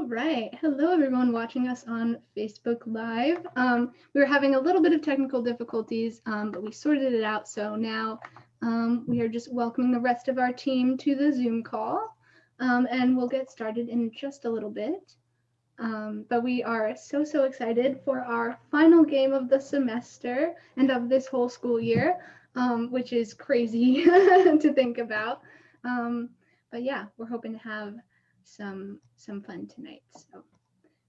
All right. Hello, everyone watching us on Facebook Live. We were having a little bit of technical difficulties, but we sorted it out. So now we are just welcoming the rest of our team to the Zoom call, and we'll get started in just a little bit. But we are so excited for our final game of the semester and of this whole school year, which is crazy to think about. But yeah, we're hoping to have some fun tonight. So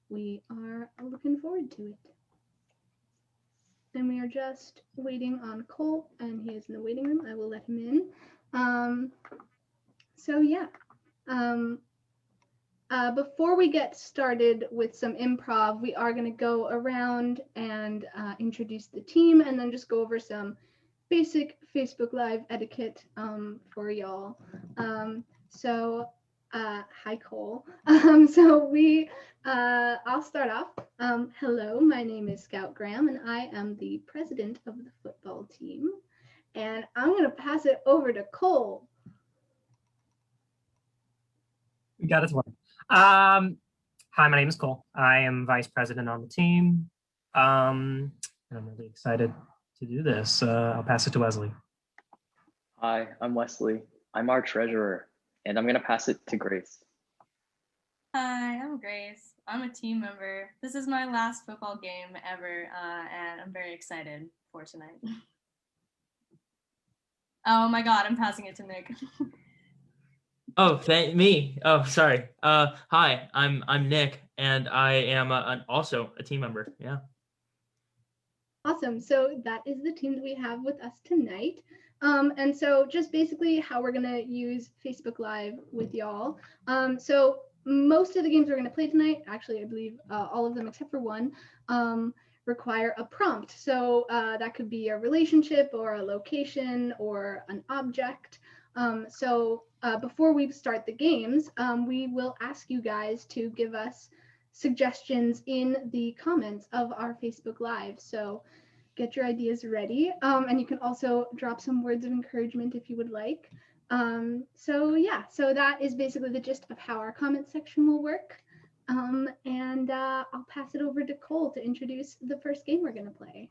we are looking forward to it. And we are just waiting on Cole, and he is in the waiting room. I will let him in. So yeah. Before we get started with some improv, we are going to go around and introduce the team and then just go over some basic Facebook Live etiquette for y'all. Hi, Cole. I'll start off. Hello, my name is Scout Graham, and I am the president of the football team. And I'm going to pass it over to Cole. We got it. Hi, my name is Cole. I am vice president on the team. And I'm really excited to do this. I'll pass it to Wesley. Hi, I'm Wesley. I'm our treasurer, and I'm going to pass it to Grace. Hi, I'm Grace. I'm a team member. This is my last football game ever, and I'm very excited for tonight. Oh my God, I'm passing it to Nick. Oh, me. Oh, sorry. Hi, I'm Nick, and I am also a team member. Yeah. Awesome. So that is the team that we have with us tonight. And so just basically how we're going to use Facebook Live with y'all. So most of the games we're going to play tonight, actually, I believe all of them except for one, require a prompt. So that could be a relationship or a location or an object. Before we start the games, we will ask you guys to give us suggestions in the comments of our Facebook Live. So get your ideas ready. And you can also drop some words of encouragement if you would like. So that is basically the gist of how our comment section will work. I'll pass it over to Cole to introduce the first game we're going to play.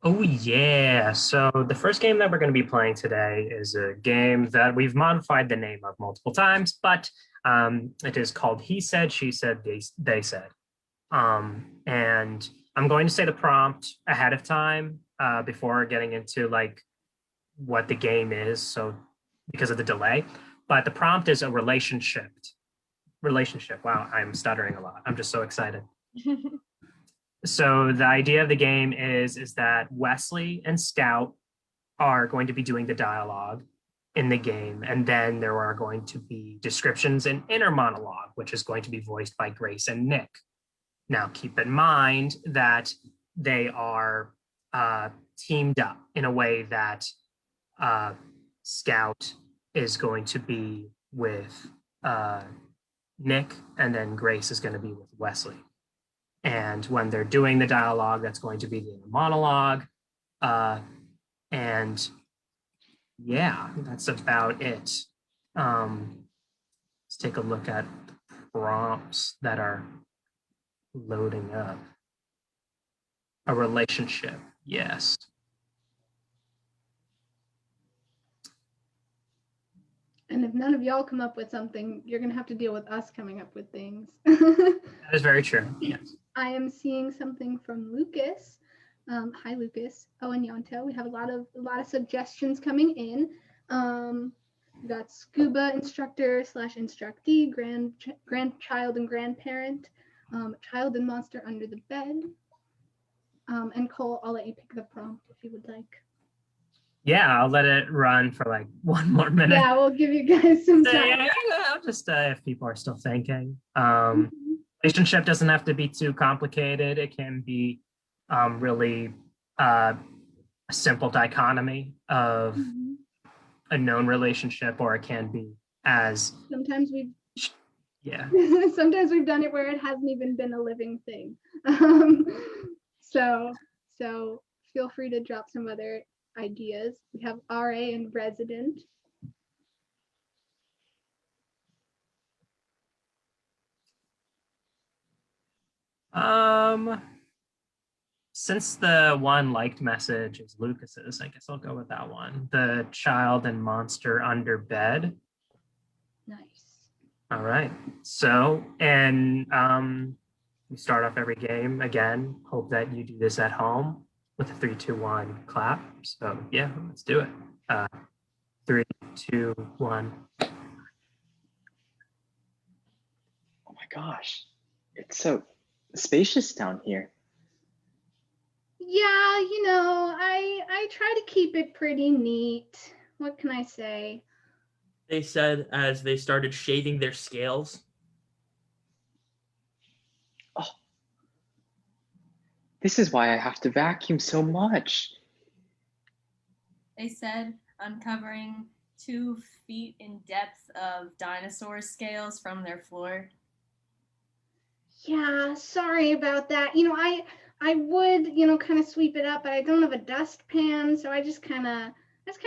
Oh, yeah. So the first game that we're going to be playing today is a game that we've modified the name of multiple times, but it is called He Said, She Said, They Said. And I'm going to say the prompt ahead of time before getting into like what the game is, so because of the delay. But the prompt is a relationship. Wow, I'm stuttering a lot. I'm just so excited. So the idea of the game is that Wesley and Scout are going to be doing the dialogue in the game, and then there are going to be descriptions and inner monologue, which is going to be voiced by Grace and Nick. Now, keep in mind that they are teamed up in a way that Scout is going to be with Nick, and then Grace is going to be with Wesley. And when they're doing the dialogue, that's going to be the monologue. And yeah, that's about it. Let's take a look at the prompts that are loading up. A relationship, yes. And if none of y'all come up with something, you're going to have to deal with us coming up with things. That is very true, yes. I am seeing something from Lucas. Hi, Lucas. Oh, and Yanto. We have a lot of suggestions coming in. We got scuba instructor / instructee, grandchild and grandparent, child and monster under the bed. And Cole, I'll let you pick the prompt if you would like. Yeah, I'll let it run for like 1 more minute. Yeah, we'll give you guys some time. Yeah, just if people are still thinking. Relationship doesn't have to be too complicated. It can be really a simple dichotomy of a known relationship, or it can be as sometimes we've done it where it hasn't even been a living thing. So feel free to drop some other ideas. We have RA and resident. Since the one liked message is Lucas's, I guess I'll go with that one. The child and monster under bed. Nice. All right. So, and we start off every game again. Hope that you do this at home with a 3, 2, 1 clap. So yeah, let's do it. 3, 2, 1. Oh my gosh, it's so spacious down here. Yeah, I try to keep it pretty neat. What can I say? They said as they started shaving their scales. Oh, this is why I have to vacuum so much. They said uncovering 2 feet in depth of dinosaur scales from their floor. Yeah, sorry about that. I would, kind of sweep it up, but I don't have a dustpan, so I just kind of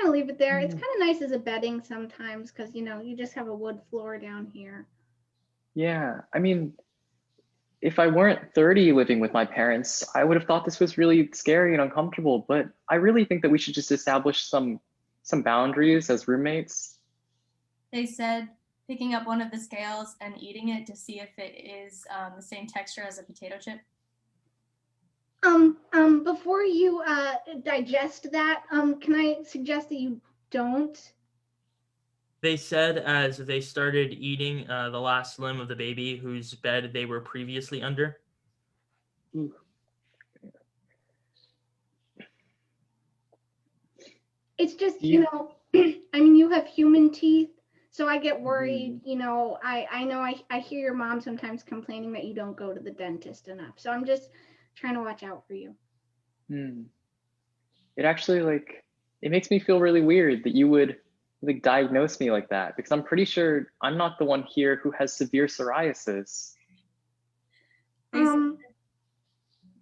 leave it there. It's kind of nice as a bedding sometimes because, you just have a wood floor down here. Yeah, I mean, if I weren't 30 living with my parents, I would have thought this was really scary and uncomfortable, but I really think that we should just establish some boundaries as roommates. They said picking up one of the scales and eating it to see if it is the same texture as a potato chip. Before you digest that, can I suggest that you don't? They said as they started eating the last limb of the baby whose bed they were previously under. Ooh. It's just, You- I mean, you have human teeth, so I get worried. I know I hear your mom sometimes complaining that you don't go to the dentist enough. So I'm just trying to watch out for you. It actually it makes me feel really weird that you would diagnose me like that, because I'm pretty sure I'm not the one here who has severe psoriasis. They said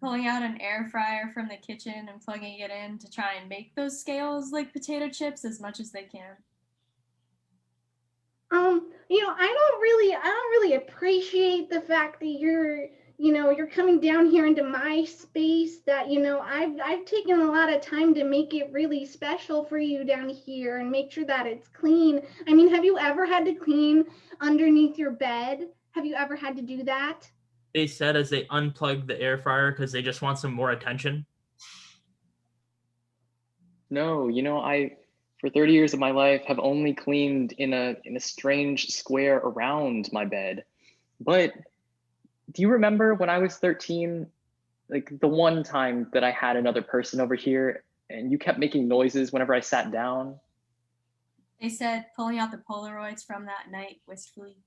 pulling out an air fryer from the kitchen and plugging it in to try and make those scales like potato chips as much as they can. I don't really appreciate the fact that you're coming down here into my space that, I've taken a lot of time to make it really special for you down here and make sure that it's clean. I mean, have you ever had to clean underneath your bed? Have you ever had to do that? They said as they unplugged the air fryer because they just want some more attention. No, I for 30 years of my life have only cleaned in a strange square around my bed. But do you remember when I was 13, the one time that I had another person over here and you kept making noises whenever I sat down? They said pulling out the Polaroids from that night wistfully.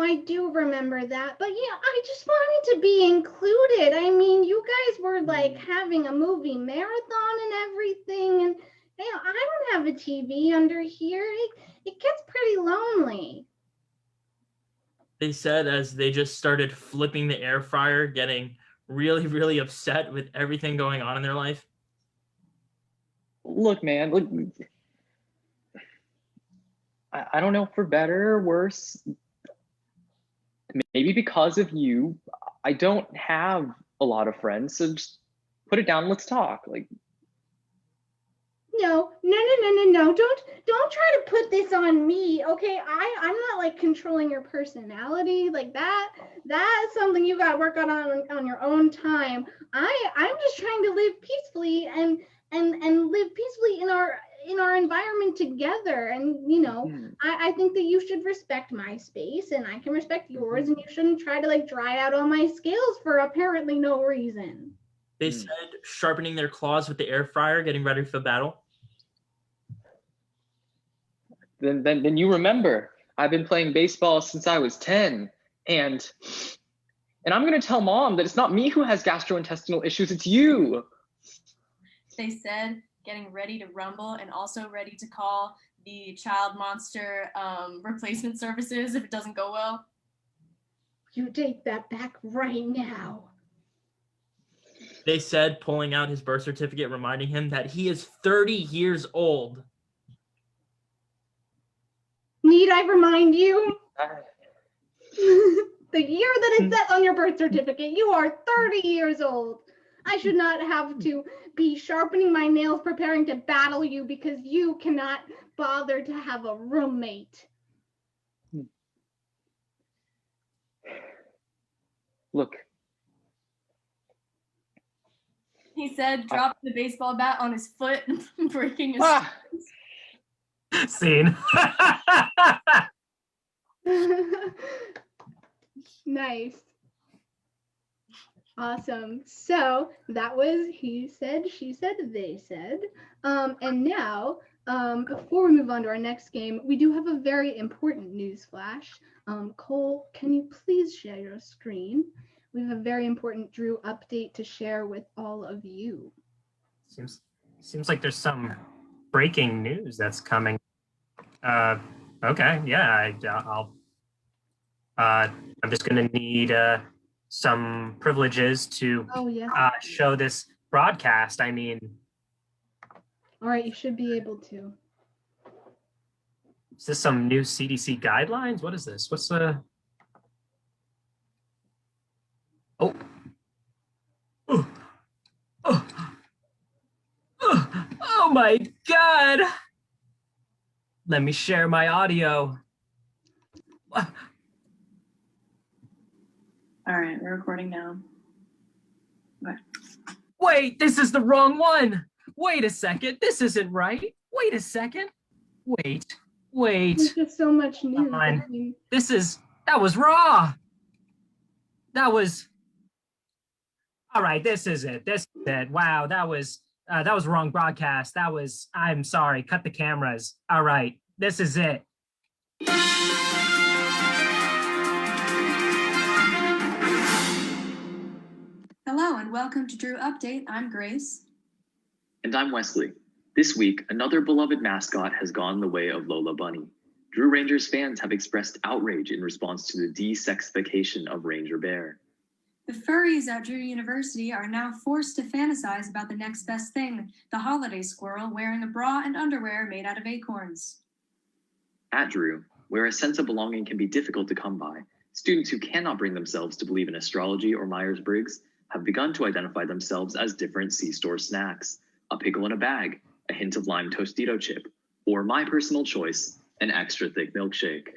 I do remember that, but I just wanted to be included. I mean, you guys were having a movie marathon and everything, and I don't have a TV under here. It gets pretty lonely. They said as they just started flipping the air fryer, getting really, really upset with everything going on in their life. Look, man, look, I don't know, for better or worse, maybe because of you, I don't have a lot of friends, so just put it down, let's talk. No. Don't try to put this on me, okay? I'm not controlling your personality like that. That's something you got to work on your own time. I'm just trying to live peacefully and live peacefully in our environment together. And I think that you should respect my space and I can respect yours, and you shouldn't try to dry out all my scales for apparently no reason. They said sharpening their claws with the air fryer, getting ready for battle. Then you remember, I've been playing baseball since I was 10, and I'm gonna tell mom that it's not me who has gastrointestinal issues, it's you. They said getting ready to rumble and also ready to call the child monster replacement services if it doesn't go well. You take that back right now. They said pulling out his birth certificate, reminding him that he is 30 years old. Need I remind you? The year that it says on your birth certificate, you are 30 years old. I should not have to be sharpening my nails preparing to battle you because you cannot bother to have a roommate. Look, He said, dropped the baseball bat on his foot and breaking his. ah, Scene. Nice. Awesome. So that was he said, she said, they said. And now, before we move on to our next game, we do have a very important news flash. Cole, can you please share your screen? We have a very important Drew update to share with all of you. Seems like there's some breaking news that's coming. Okay, yeah, I'm just gonna need some privileges to Oh, yes. show this broadcast. I mean, All right, you should be able to. is this some new CDC guidelines? What is this? What's the? Oh. Oh. Oh. Oh my God. Let me share my audio. All right, we're recording now. Okay. Wait, this is the wrong one. Wait a second. This isn't right. Wait a second. Wait. There's just so much news. Come on. I mean, That was raw. That was, all right, this is it. This is it. Wow, that was wrong broadcast. I'm sorry, cut the cameras. All right, this is it. Hello and welcome to Drew Update. I'm Grace. and I'm Wesley. This week, another beloved mascot has gone the way of Lola Bunny. Drew Rangers fans have expressed outrage in response to the de-sexification of Ranger Bear. The furries at Drew University are now forced to fantasize about the next best thing, the holiday squirrel wearing a bra and underwear made out of acorns. At Drew, where a sense of belonging can be difficult to come by, students who cannot bring themselves to believe in astrology or Myers-Briggs have begun to identify themselves as different C-store snacks, a pickle in a bag, a hint of lime Tostito chip, or my personal choice, an extra thick milkshake.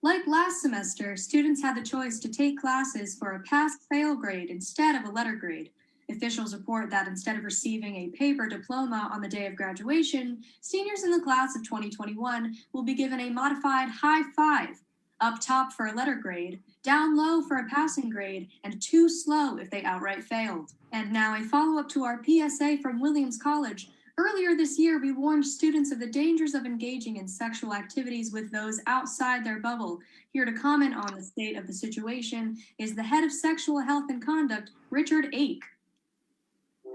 Like last semester, students had the choice to take classes for a pass-fail grade instead of a letter grade. Officials report that instead of receiving a paper diploma on the day of graduation, seniors in the class of 2021 will be given a modified high five, up top for a letter grade, down low for a passing grade, and too slow if they outright failed. And now a follow-up to our PSA from Williams College. Earlier this year, we warned students of the dangers of engaging in sexual activities with those outside their bubble. Here to comment on the state of the situation is the head of sexual health and conduct, Richard Ake.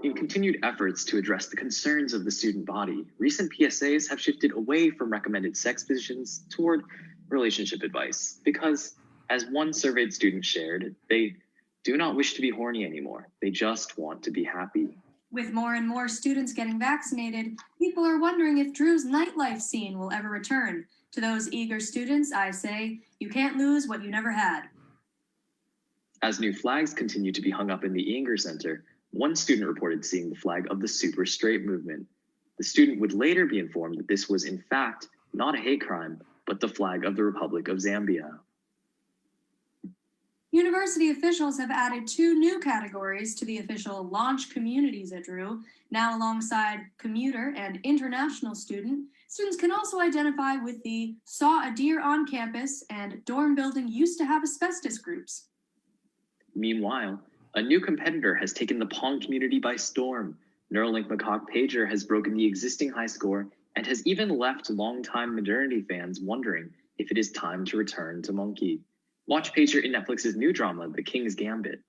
In continued efforts to address the concerns of the student body, recent PSAs have shifted away from recommended sex positions toward relationship advice because, as one surveyed student shared, they do not wish to be horny anymore. They just want to be happy. With more and more students getting vaccinated, people are wondering if Drew's nightlife scene will ever return. To those eager students, I say, you can't lose what you never had. As new flags continue to be hung up in the Inger Center, one student reported seeing the flag of the Super Straight movement. The student would later be informed that this was in fact not a hate crime, but the flag of the Republic of Zambia. University officials have added 2 new categories to the official launch communities at Drew. Now alongside commuter and international student, students can also identify with the saw a deer on campus and dorm building used to have asbestos groups. Meanwhile, a new competitor has taken the Pong community by storm. Neuralink Macaque Pager has broken the existing high score and has even left longtime modernity fans wondering if it is time to return to Monkey. Watch Pager in Netflix's new drama, The King's Gambit.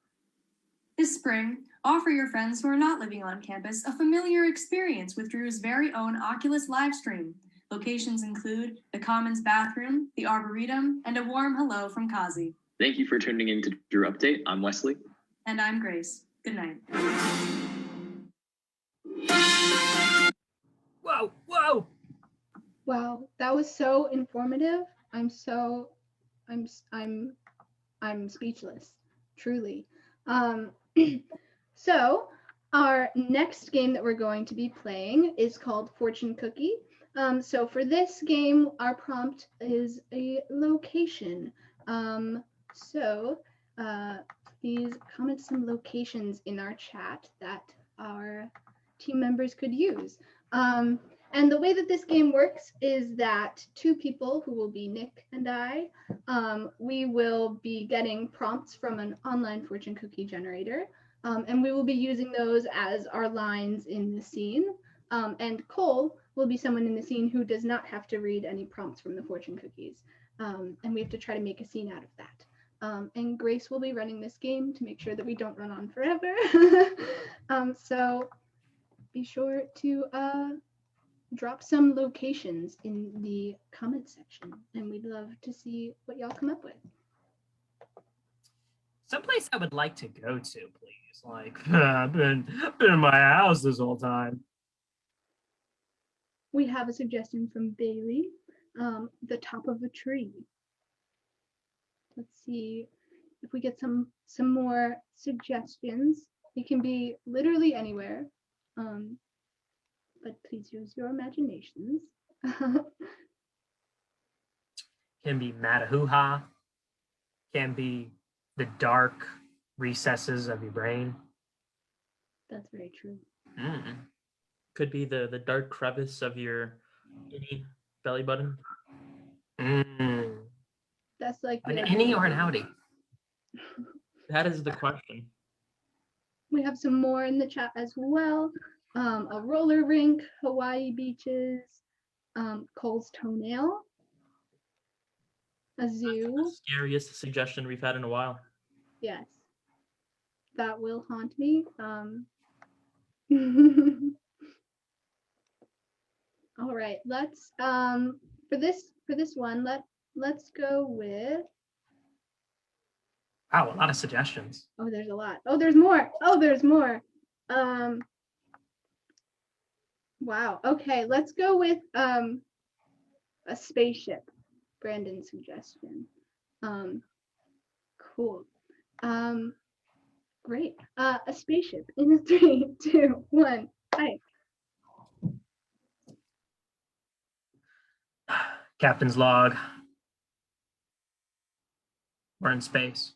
This spring, offer your friends who are not living on campus a familiar experience with Drew's very own Oculus livestream. Locations include the Commons bathroom, the Arboretum, and a warm hello from Kazi. Thank you for tuning in to Drew Update. I'm Wesley. And I'm Grace. Good night. Whoa, whoa. wow, that was so informative. I'm I'm speechless, truly. So our next game that we're going to be playing is called Fortune Cookie. So for this game, our prompt is a location. Please comment some locations in our chat that our team members could use. And the way that this game works is that two people, who will be Nick and I, we will be getting prompts from an online fortune cookie generator, and we will be using those as our lines in the scene. And Cole will be someone in the scene who does not have to read any prompts from the fortune cookies. And we have to try to make a scene out of that. And Grace will be running this game to make sure that we don't run on forever. So be sure to drop some locations in the comment section, and we'd love to see what y'all come up with. Someplace I would like to go to, please. Like, I've been in my house this whole time. We have a suggestion from Bailey, the top of a tree. Let's see if we get some more suggestions. It can be literally anywhere, but please use your imaginations. Can be Mattahooha. Can be the dark recesses of your brain. That's very true. Could be the dark crevice of your innie belly button. That's like An innie or an outie? That is the question. We have some more in the chat as well. A roller rink, Hawaii beaches, Cole's toenail, a zoo. The scariest suggestion we've had in a while. Yes, that will haunt me. All right, let's for this one, let's go with. Wow, a lot of suggestions. Oh, there's a lot. Oh, there's more. Oh, there's more. Wow. Okay, let's go with a spaceship. Brandon's suggestion. Cool. Great. A spaceship in a 3, 2, 1. Hi. Captain's log. We're in space.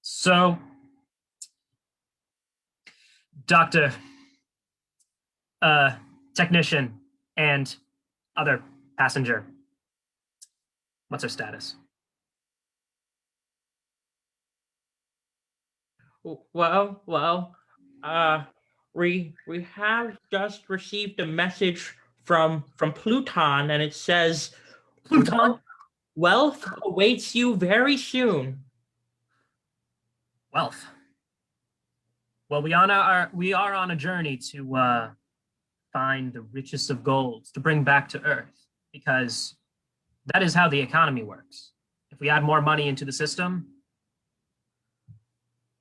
So, doctor, technician, and other passenger. What's her status? Well, we have just received a message from Pluton, and it says, Pluton? Wealth awaits you very soon. Wealth. Well, we are on a journey to find the richest of golds to bring back to Earth, because that is how the economy works. If we add more money into the system,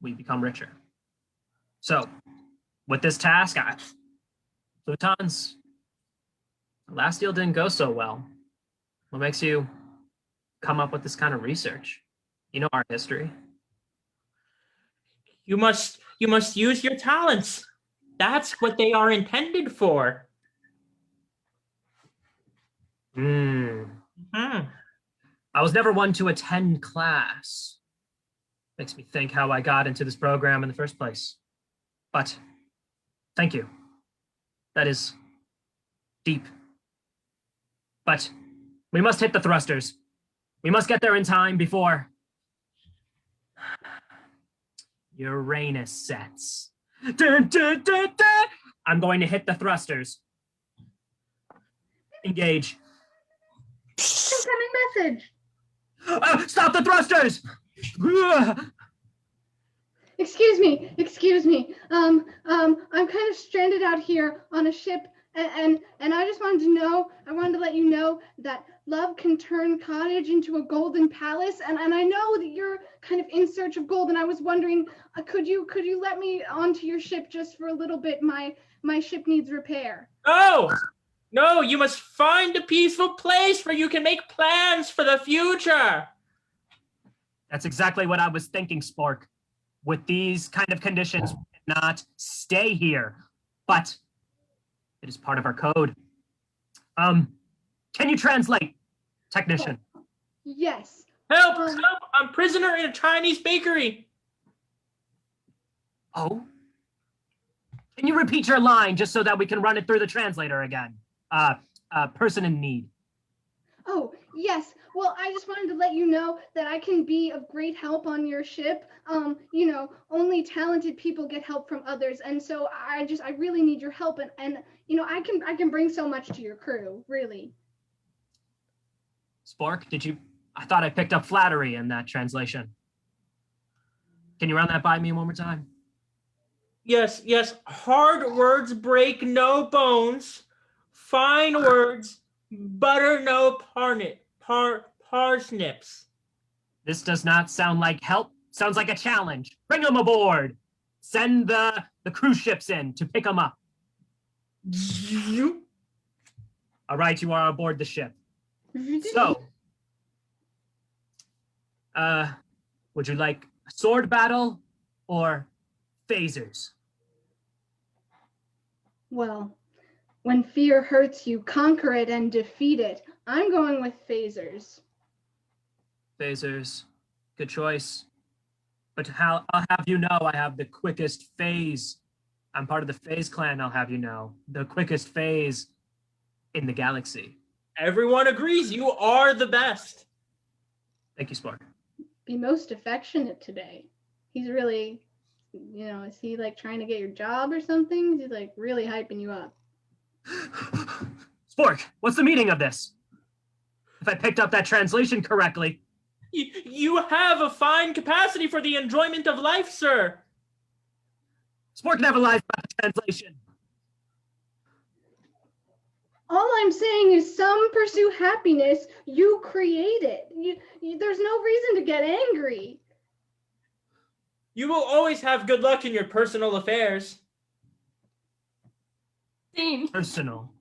we become richer. So, with this task, Pluton's last deal didn't go so well. What makes you come up with this kind of research? You know our history. You must use your talents. That's what they are intended for. I was never one to attend class. Makes me think how I got into this program in the first place. But thank you. That is deep. But we must hit the thrusters. We must get there in time before Uranus sets. Dun, dun, dun, dun. I'm going to hit the thrusters. Engage. Incoming message. Stop the thrusters! Excuse me. I'm kind of stranded out here on a ship, and I just wanted to let you know that love can turn cottage into a golden palace, and I know that you're kind of in search of gold, and I was wondering, could you let me onto your ship just for a little bit? My ship needs repair. No, you must find a peaceful place where you can make plans for the future. That's exactly what I was thinking, Spork. With these kind of conditions, we cannot stay here. But it is part of our code. Can you translate, technician? Yes. Help! Help! I'm prisoner in a Chinese bakery. Oh? Can you repeat your line just so that we can run it through the translator again? Person in need. Oh, yes. Well, I just wanted to let you know that I can be of great help on your ship. Only talented people get help from others. And so I really need your help. And I can bring so much to your crew, really. Spork, I thought I picked up flattery in that translation. Can you run that by me one more time? Yes, yes. Hard words break no bones. Fine words butter no parsnips. This does not sound like help. Sounds like a challenge. Bring them aboard. Send the cruise ships in to pick them up. All right, you are aboard the ship. So, would you like a sword battle or phasers? Well, when fear hurts you, conquer it and defeat it. I'm going with phasers. Phasers, good choice. But I'll have you know I have the quickest phase. I'm part of the Phase clan, I'll have you know. The quickest phase in the galaxy. Everyone agrees you are the best. Thank you, Spork. Be most affectionate today. He's really, is he like trying to get your job or something? He's like really hyping you up. Spork, what's the meaning of this? If I picked up that translation correctly. You have a fine capacity for the enjoyment of life, sir. Spork never lies about the translation. All I'm saying is some pursue happiness. You create it. There's no reason to get angry. You will always have good luck in your personal affairs. Same. Personal.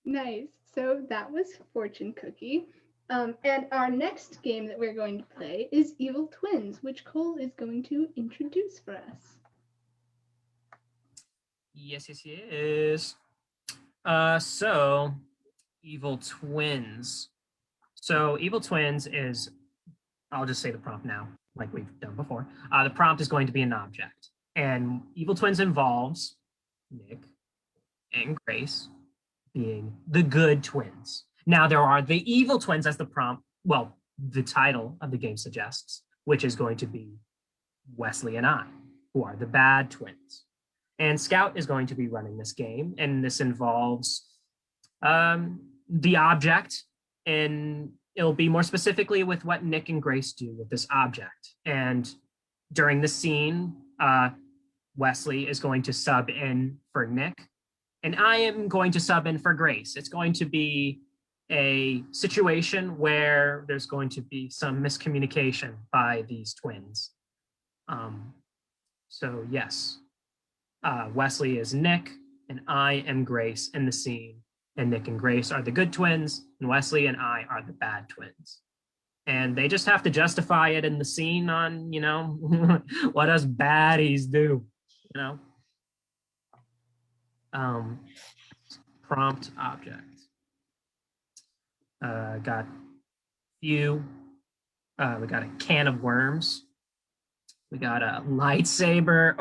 Nice. So that was Fortune Cookie. And our next game that we're going to play is Evil Twins, which Cole is going to introduce for us. Yes. So, Evil Twins. So, Evil Twins is, I'll just say the prompt now, like we've done before. The prompt is going to be an object. And Evil Twins involves Nick and Grace being the good twins. Now, there are the evil twins as the prompt, well, the title of the game suggests, which is going to be Wesley and I, who are the bad twins. And Scout is going to be running this game, and this involves the object, and it'll be more specifically with what Nick and Grace do with this object. And during the scene, Wesley is going to sub in for Nick, and I am going to sub in for Grace. It's going to be a situation where there's going to be some miscommunication by these twins. So yes, Wesley is Nick, and I am Grace in the scene. And Nick and Grace are the good twins, and Wesley and I are the bad twins. And they just have to justify it in the scene on, what us baddies do, Prompt object. Got you. We got a can of worms. We got a lightsaber.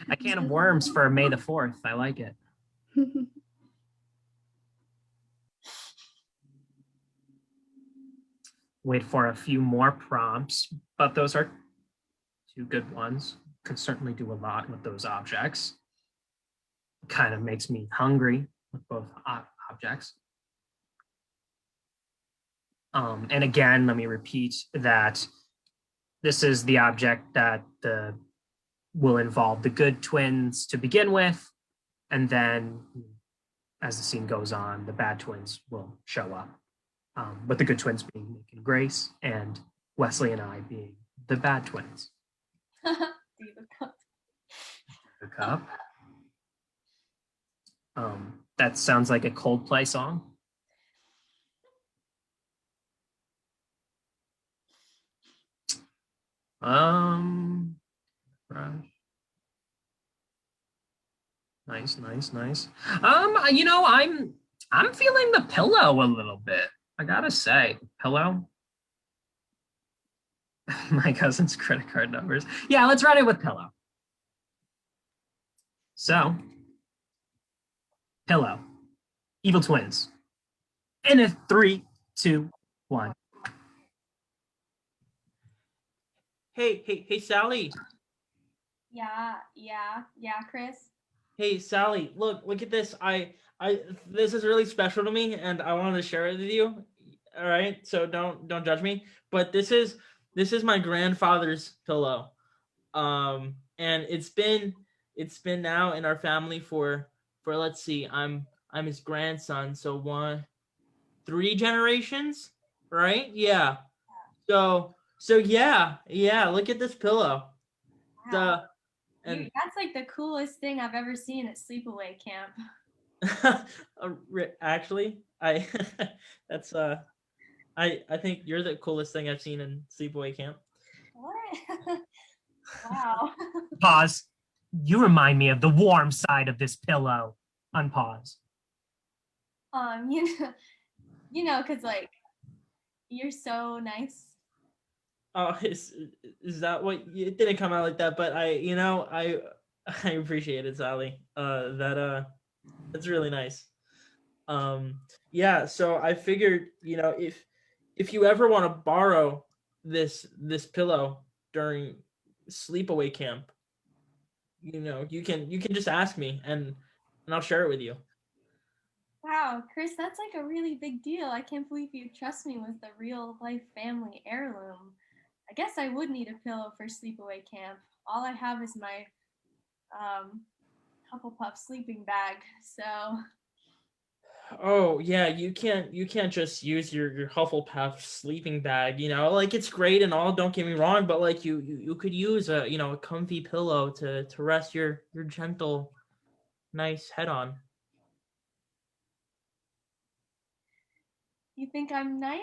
A can of worms for May the 4th. I like it. Wait for a few more prompts, but those are two good ones. Could certainly do a lot with those objects. Kind of makes me hungry with both objects. And again, let me repeat that this is the object that will involve the good twins to begin with, and then as the scene goes on, the bad twins will show up. But the good twins being Nick and Grace, and Wesley and I being the bad twins. Diva Cup. The cup. That sounds like a Coldplay song. Nice, nice, nice. I'm feeling the pillow a little bit. I gotta say, pillow. My cousin's credit card numbers. Yeah, let's run it with pillow. So, pillow, evil twins. In a 3, 2, 1. Hey, Sally. Yeah, Chris. Hey, Sally. Look at this. This is really special to me, and I wanted to share it with you. All right, so don't judge me. But this is my grandfather's pillow. And it's been now in our family for let's see, I'm his grandson, so 3 generations, right? Yeah. So yeah, look at this pillow. Wow. The and That's like the coolest thing I've ever seen at sleepaway camp. actually, I that's I think you're the coolest thing I've seen in sleepaway camp. What? Wow. Pause. You remind me of the warm side of this pillow. Unpause. Cause like you're so nice. Oh, is that what it didn't come out like that? But I appreciate it, Sally. That's really nice. Yeah. So I figured, if you ever want to borrow this pillow during sleepaway camp, you can just ask me and I'll share it with you. Wow, Chris, that's like a really big deal. I can't believe you trust me with the real life family heirloom. I guess I would need a pillow for sleepaway camp. All I have is my um, Hufflepuff sleeping bag. So, Oh yeah, you can't just use your Hufflepuff sleeping bag. Like it's great and all. Don't get me wrong, but like you could use a comfy pillow to rest your gentle, nice head on. you think I'm nice?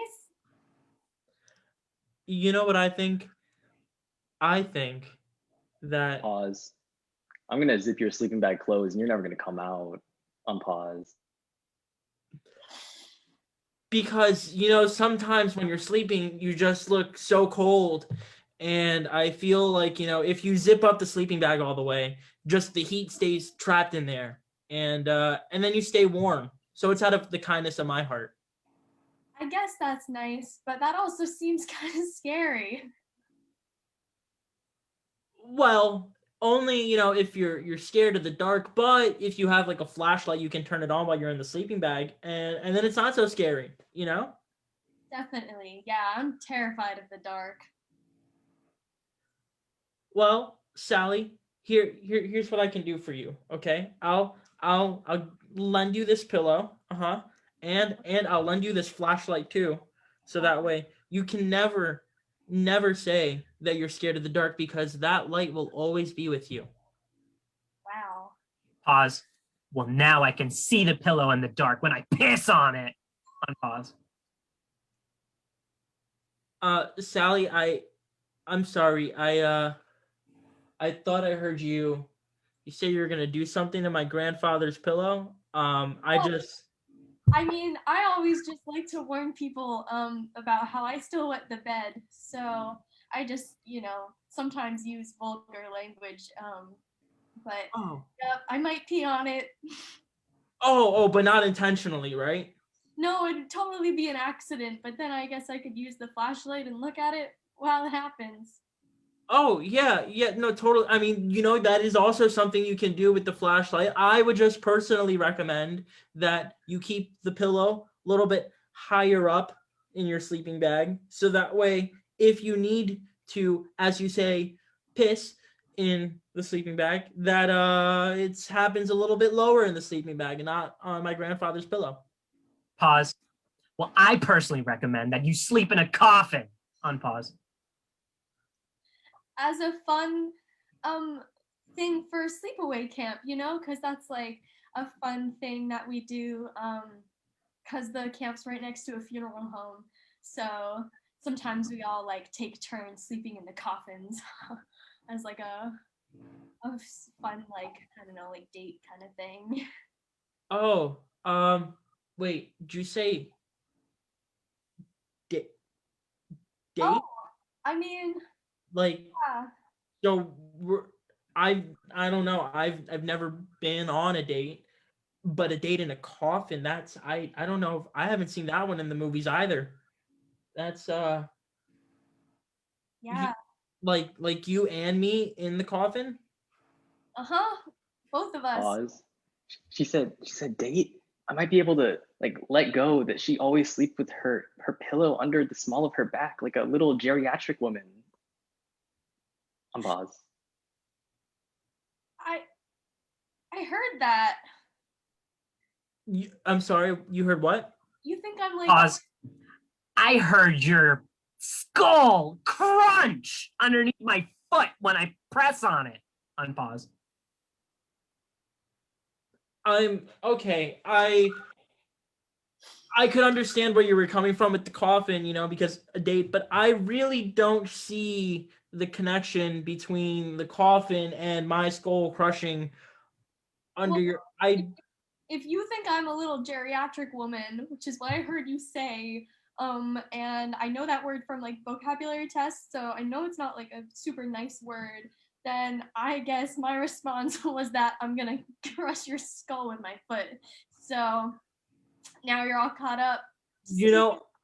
You know what I think? I think that Pause. I'm gonna zip your sleeping bag closed, and you're never gonna come out. Unpause. because sometimes when you're sleeping you just look so cold, and I feel like if you zip up the sleeping bag all the way, just the heat stays trapped in there, and then you stay warm, so it's out of the kindness of my heart. I guess that's nice, but that also seems kind of scary. Well, only if you're scared of the dark, but if you have like a flashlight you can turn it on while you're in the sleeping bag, and then it's not so scary. Definitely. Yeah, I'm terrified of the dark. Well, Sally, here's what I can do for you. Okay, I'll lend you this pillow, and I'll lend you this flashlight too, so that way you can never say that you're scared of the dark, because that light will always be with you. Wow. Pause. Well, now I can see the pillow in the dark when I piss on it. Unpause. Sally, I'm sorry. I thought I heard you say you were gonna do something to my grandfather's pillow. I mean, I always just like to warn people about how I still wet the bed. So I just, sometimes use vulgar language. But Oh. yeah, I might pee on it. Oh, but not intentionally, right? No, it'd totally be an accident, but then I guess I could use the flashlight and look at it while it happens. Oh, yeah, no, totally. I mean, that is also something you can do with the flashlight. I would just personally recommend that you keep the pillow a little bit higher up in your sleeping bag, so that way, if you need to, as you say, piss in the sleeping bag, that it happens a little bit lower in the sleeping bag and not on my grandfather's pillow. Pause. Well, I personally recommend that you sleep in a coffin. Unpause. As a fun thing for sleepaway camp, because that's like a fun thing that we do because the camp's right next to a funeral home. So sometimes we all like take turns sleeping in the coffins as like a fun, like, I don't know, like date kind of thing. Oh, wait, did you say da- date? Oh, I mean, Like, yeah. so I don't know. I've never been on a date, but a date in a coffin, that's I don't know if I haven't seen that one in the movies either. That's Yeah. like you and me in the coffin? Uh-huh. Both of us. Pause. She said date. I might be able to like let go that she always sleeps with her pillow under the small of her back like a little geriatric woman. On pause. I heard that. I'm sorry, you heard what? You think I'm like Pause. I heard your skull crunch underneath my foot when I press on it. Unpause. I'm okay. I could understand where you were coming from with the coffin, because a date, but I really don't see the connection between the coffin and my skull crushing under Well, your if you think I'm a little geriatric woman, which is what I heard you say, and I know that word from like vocabulary tests, so I know it's not like a super nice word, then I guess my response was that I'm gonna crush your skull with my foot. So now you're all caught up.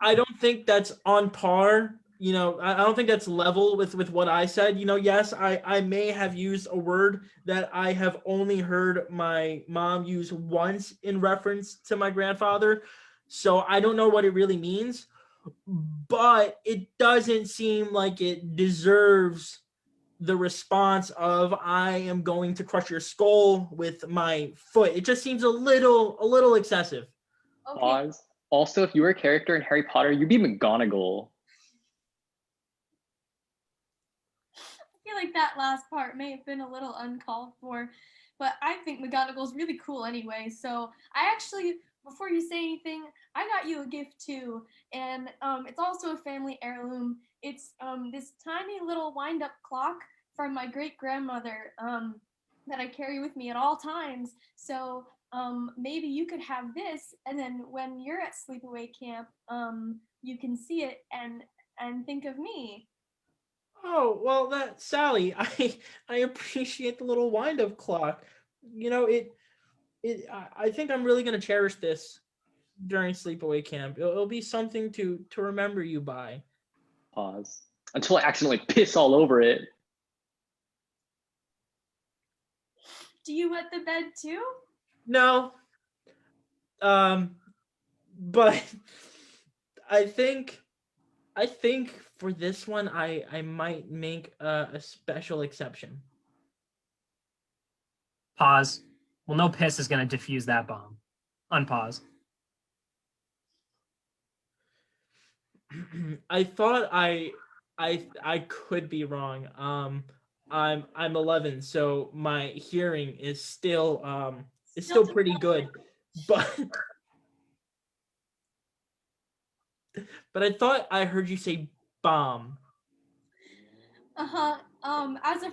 I don't think that's on par. I don't think that's level with what I said. Yes, I may have used a word that I have only heard my mom use once in reference to my grandfather. So I don't know what it really means, but it doesn't seem like it deserves the response of I am going to crush your skull with my foot. It just seems a little excessive. Okay. Pause. Also, if you were a character in Harry Potter, you'd be McGonagall. I feel like that last part may have been a little uncalled for, but I think McGonagall's really cool anyway. So I actually, before you say anything, I got you a gift too, and it's also a family heirloom. It's this tiny little wind-up clock from my great grandmother that I carry with me at all times. So maybe you could have this, and then when you're at sleepaway camp, you can see it and think of me. Oh, well, that Sally, I appreciate the little wind-up clock. I think I'm really gonna cherish this during sleepaway camp. It'll be something to remember you by. Pause. Until I accidentally piss all over it. Do you wet the bed too? No, but I think for this one, I might make a special exception. Pause. Well, no piss is going to defuse that bomb. Unpause. I thought I could be wrong. I'm 11, so my hearing is still pretty good, but I thought I heard you say bomb. As a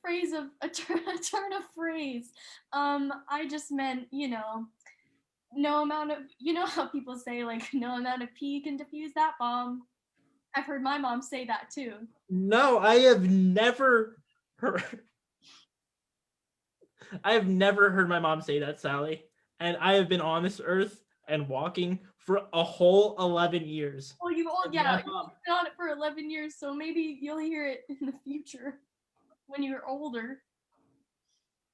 phrase of a turn of phrase, I just meant, no amount of, how people say like no amount of pee can defuse that bomb. I've heard my mom say that too. No, I have never heard. I have never heard my mom say that, Sally. And I have been on this earth and walking for a whole 11 years. Well, you've been on it for 11 years, so maybe you'll hear it in the future when you're older.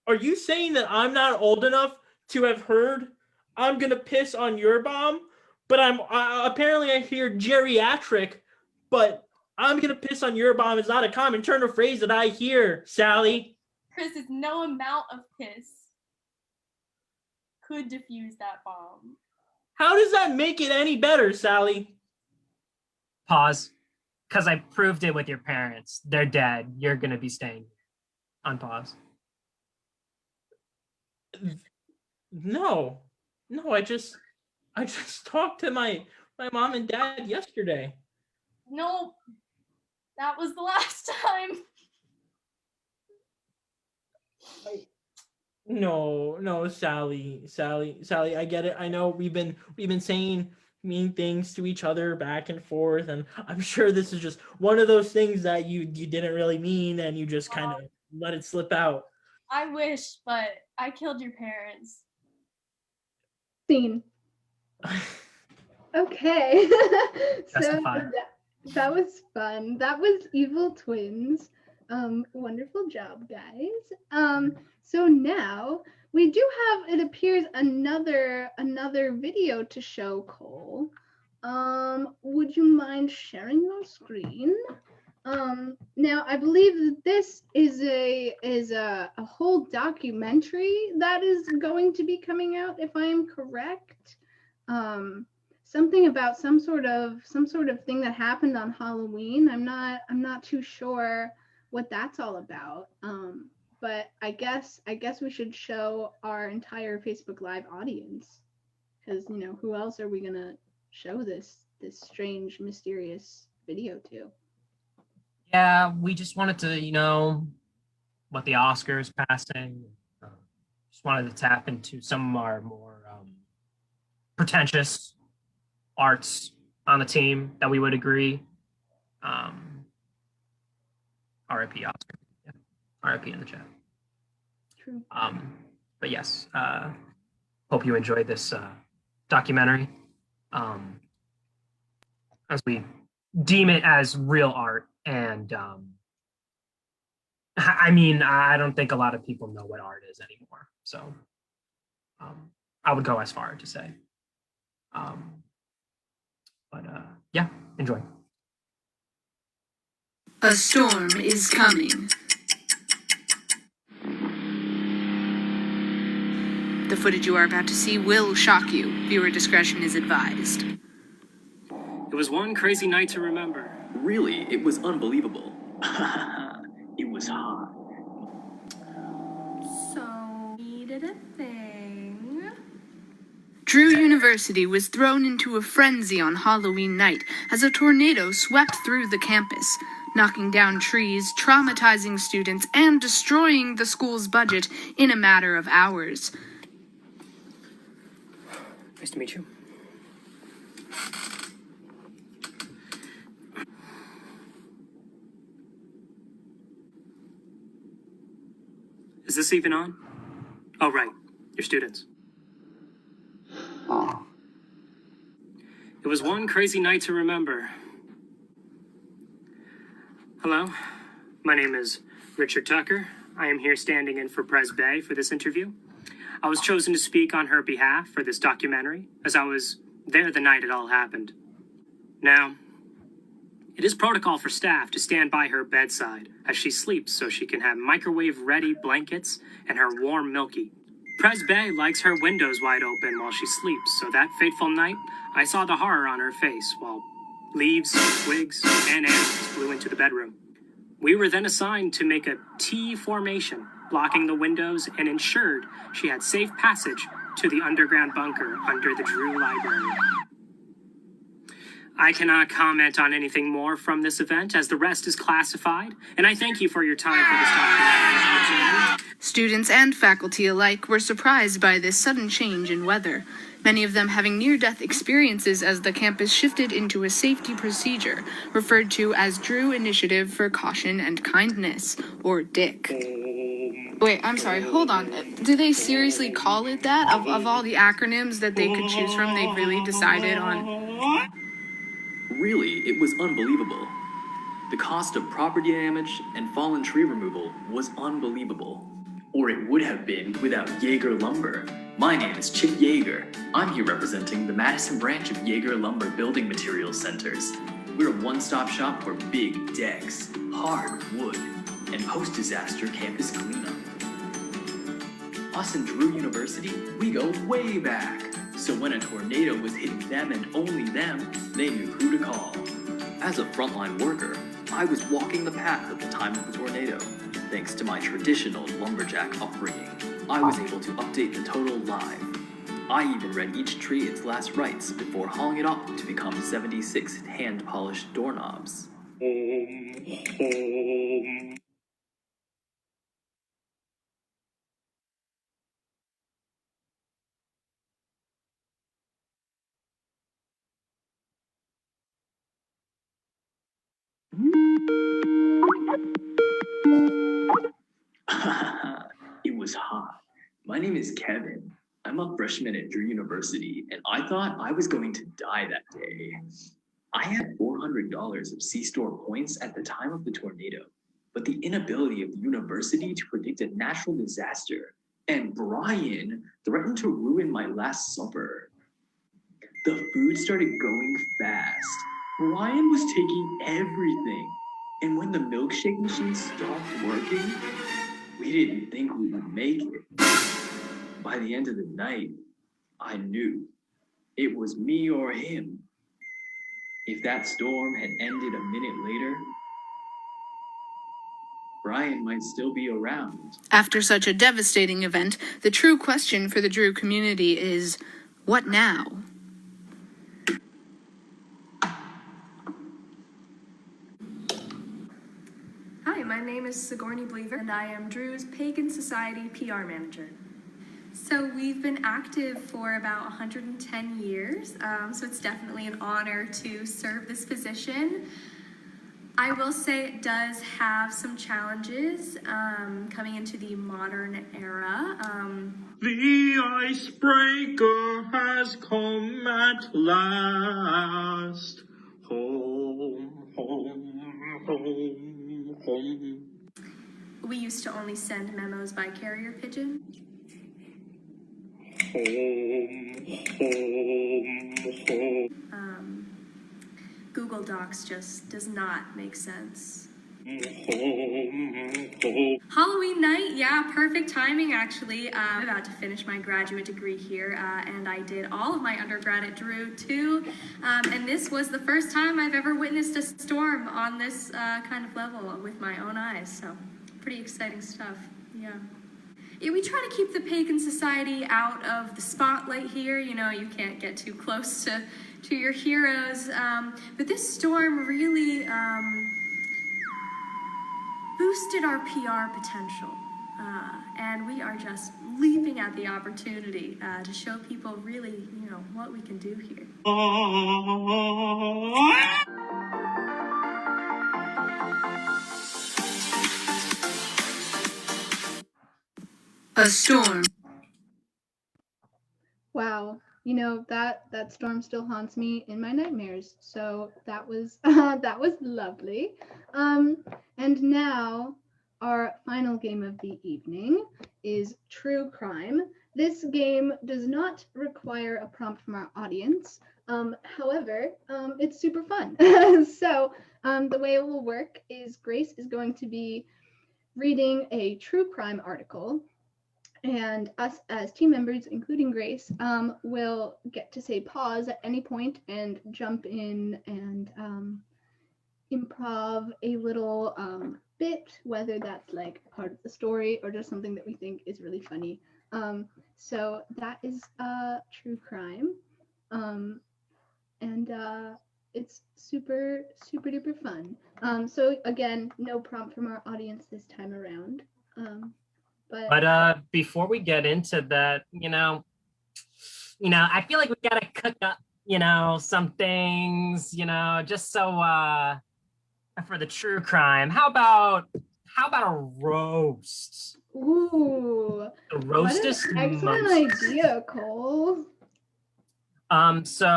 Are you saying that I'm not old enough to have heard I'm gonna piss on your bomb? But apparently I hear geriatric, but I'm gonna piss on your bomb is not a common turn of phrase that I hear, Sally. Chris, is no amount of piss could defuse that bomb. How does that make it any better, Sally? Pause. Because I proved it with your parents. They're dead. You're going to be staying. Unpause. No, I just talked to my mom and dad yesterday. No, that was the last time. No, Sally. I get it. I know we've been saying mean things to each other back and forth, and I'm sure this is just one of those things that you didn't really mean, and you just kind of let it slip out. I wish, but I killed your parents. Scene. Okay. So Justified. that was fun. That was Evil Twins. Wonderful job, guys. So now we do have, it appears, another video to show, Cole. Would you mind sharing your screen? Now I believe that this is a whole documentary that is going to be coming out, if I am correct. Something about some sort of thing that happened on Halloween. I'm not too sure what that's all about. But I guess we should show our entire Facebook Live audience, because who else are we gonna show this strange, mysterious video to? Yeah, we just wanted to, what the Oscars passing. Just wanted to tap into some of our more pretentious arts on the team that we would agree. RIP Oscar. Yeah. RIP in the chat. True. But yes, hope you enjoyed this documentary. As we deem it as real art. And I mean, I don't think a lot of people know what art is anymore. So I would go as far to say. But yeah, enjoy. A storm is coming. The footage you are about to see will shock you. Viewer discretion is advised. It was one crazy night to remember. Really, it was unbelievable. It was hot. So, he did a thing. Drew University was thrown into a frenzy on Halloween night as a tornado swept through the campus, knocking down trees, traumatizing students, and destroying the school's budget in a matter of hours. Nice to meet you. Is this even on? Oh, right. You're students. It was one crazy night to remember. Hello, my name is Richard Tucker. I am here standing in for Pres Bay for this interview. I was chosen to speak on her behalf for this documentary, as I was there the night it all happened. Now, it is protocol for staff to stand by her bedside as she sleeps so she can have microwave-ready blankets and her warm milky. Pres Bay likes her windows wide open while she sleeps, so that fateful night, I saw the horror on her face while leaves, twigs, and animals flew into the bedroom. We were then assigned to make a T formation, blocking the windows, and ensured she had safe passage to the underground bunker under the Drew Library. I cannot comment on anything more from this event, as the rest is classified, and I thank you for your time for this documentary. Students and faculty alike were surprised by this sudden change in weather, many of them having near-death experiences as the campus shifted into a safety procedure, referred to as Drew Initiative for Caution and Kindness, or DIC. Wait, I'm sorry, hold on. Do they seriously call it that? Of all the acronyms that they could choose from, they really decided on... Really, it was unbelievable. The cost of property damage and fallen tree removal was unbelievable. Or it would have been without Jaeger Lumber. My name is Chip Yeager. I'm here representing the Madison branch of Jaeger Lumber Building Materials Centers. We're a one-stop shop for big decks, hard wood, and post-disaster campus cleanup. Us and Drew University, we go way back. So when a tornado was hitting them and only them, they knew who to call. As a frontline worker, I was walking the path at the time of the tornado. Thanks to my traditional lumberjack upbringing, I was able to update the total live. I even read each tree its last rites before hauling it off to become 76 hand-polished doorknobs. It was hot. My name is Kevin. I'm a freshman at Drew University, and I thought I was going to die that day. I had $400 of C-Store points at the time of the tornado, but the inability of the university to predict a natural disaster and Brian threatened to ruin my last supper. The food started going fast. Brian was taking everything, and when the milkshake machine stopped working, we didn't think we would make it. By the end of the night, I knew it was me or him. If that storm had ended a minute later, Brian might still be around. After such a devastating event, the true question for the Drew community is, what now? Hi, my name is Sigourney Bleaver, and I am Drew's Pagan Society PR manager. So we've been active for about 110 years, so it's definitely an honor to serve this position. I will say it does have some challenges coming into the modern era. The icebreaker has come at last. Home, home, home, home. We used to only send memos by carrier pigeon. Home, home, home. Google Docs just does not make sense. Halloween night, yeah, perfect timing actually. I'm about to finish my graduate degree here, and I did all of my undergrad at Drew too. And this was the first time I've ever witnessed a storm on this kind of level with my own eyes, so pretty exciting stuff, yeah. Yeah, we try to keep the Pagan Society out of the spotlight here. You know, you can't get too close to your heroes. But this storm really boosted our PR potential. And we are just leaping at the opportunity to show people really, you know, what we can do here. A storm. Wow, you know, that storm still haunts me in my nightmares. So that was that was lovely. And now our final game of the evening is True Crime. This game does not require a prompt from our audience. However, it's super fun. So the way it will work is Grace is going to be reading a true crime article, and us as team members, including Grace, will get to say pause at any point and jump in and improv a little bit, whether that's like part of the story or just something that we think is really funny. So that is True Crime. And it's super, super duper fun. So again, no prompt from our audience this time around. But before we get into that, you know, I feel like we gotta cook up, some things, just so for the true crime. How about a roast? Ooh, The roastest what an excellent idea, Cole. So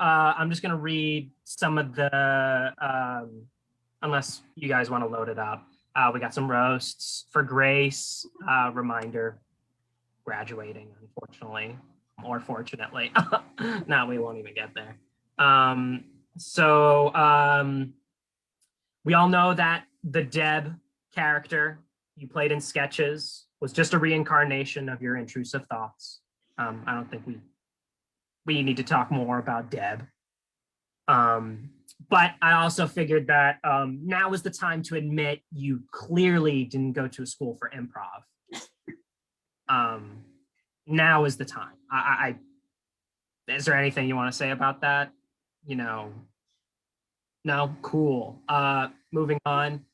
I'm just gonna read some of the unless you guys want to load it up. We got some roasts for Grace. Reminder, graduating, unfortunately, or fortunately. No, we won't even get there. We all know that the Deb character you played in sketches was just a reincarnation of your intrusive thoughts. I don't think we need to talk more about Deb. But I also figured that now is the time to admit you clearly didn't go to a school for improv. Now is the time. Is there anything you want to say about that? No? Cool. Moving on.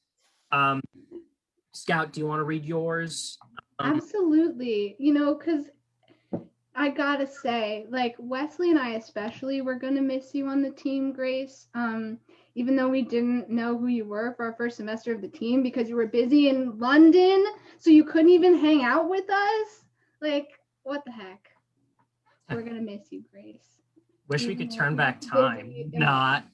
Scout, do you want to read yours? Absolutely. Because I gotta say, like, Wesley and I especially, we're gonna miss you on the team, Grace. even though we didn't know who you were for our first semester of the team because you were busy in London, so you couldn't even hang out with us. Like, what the heck? We're gonna miss you, Grace. Wish we Even could though turn you're back busy time. in Not.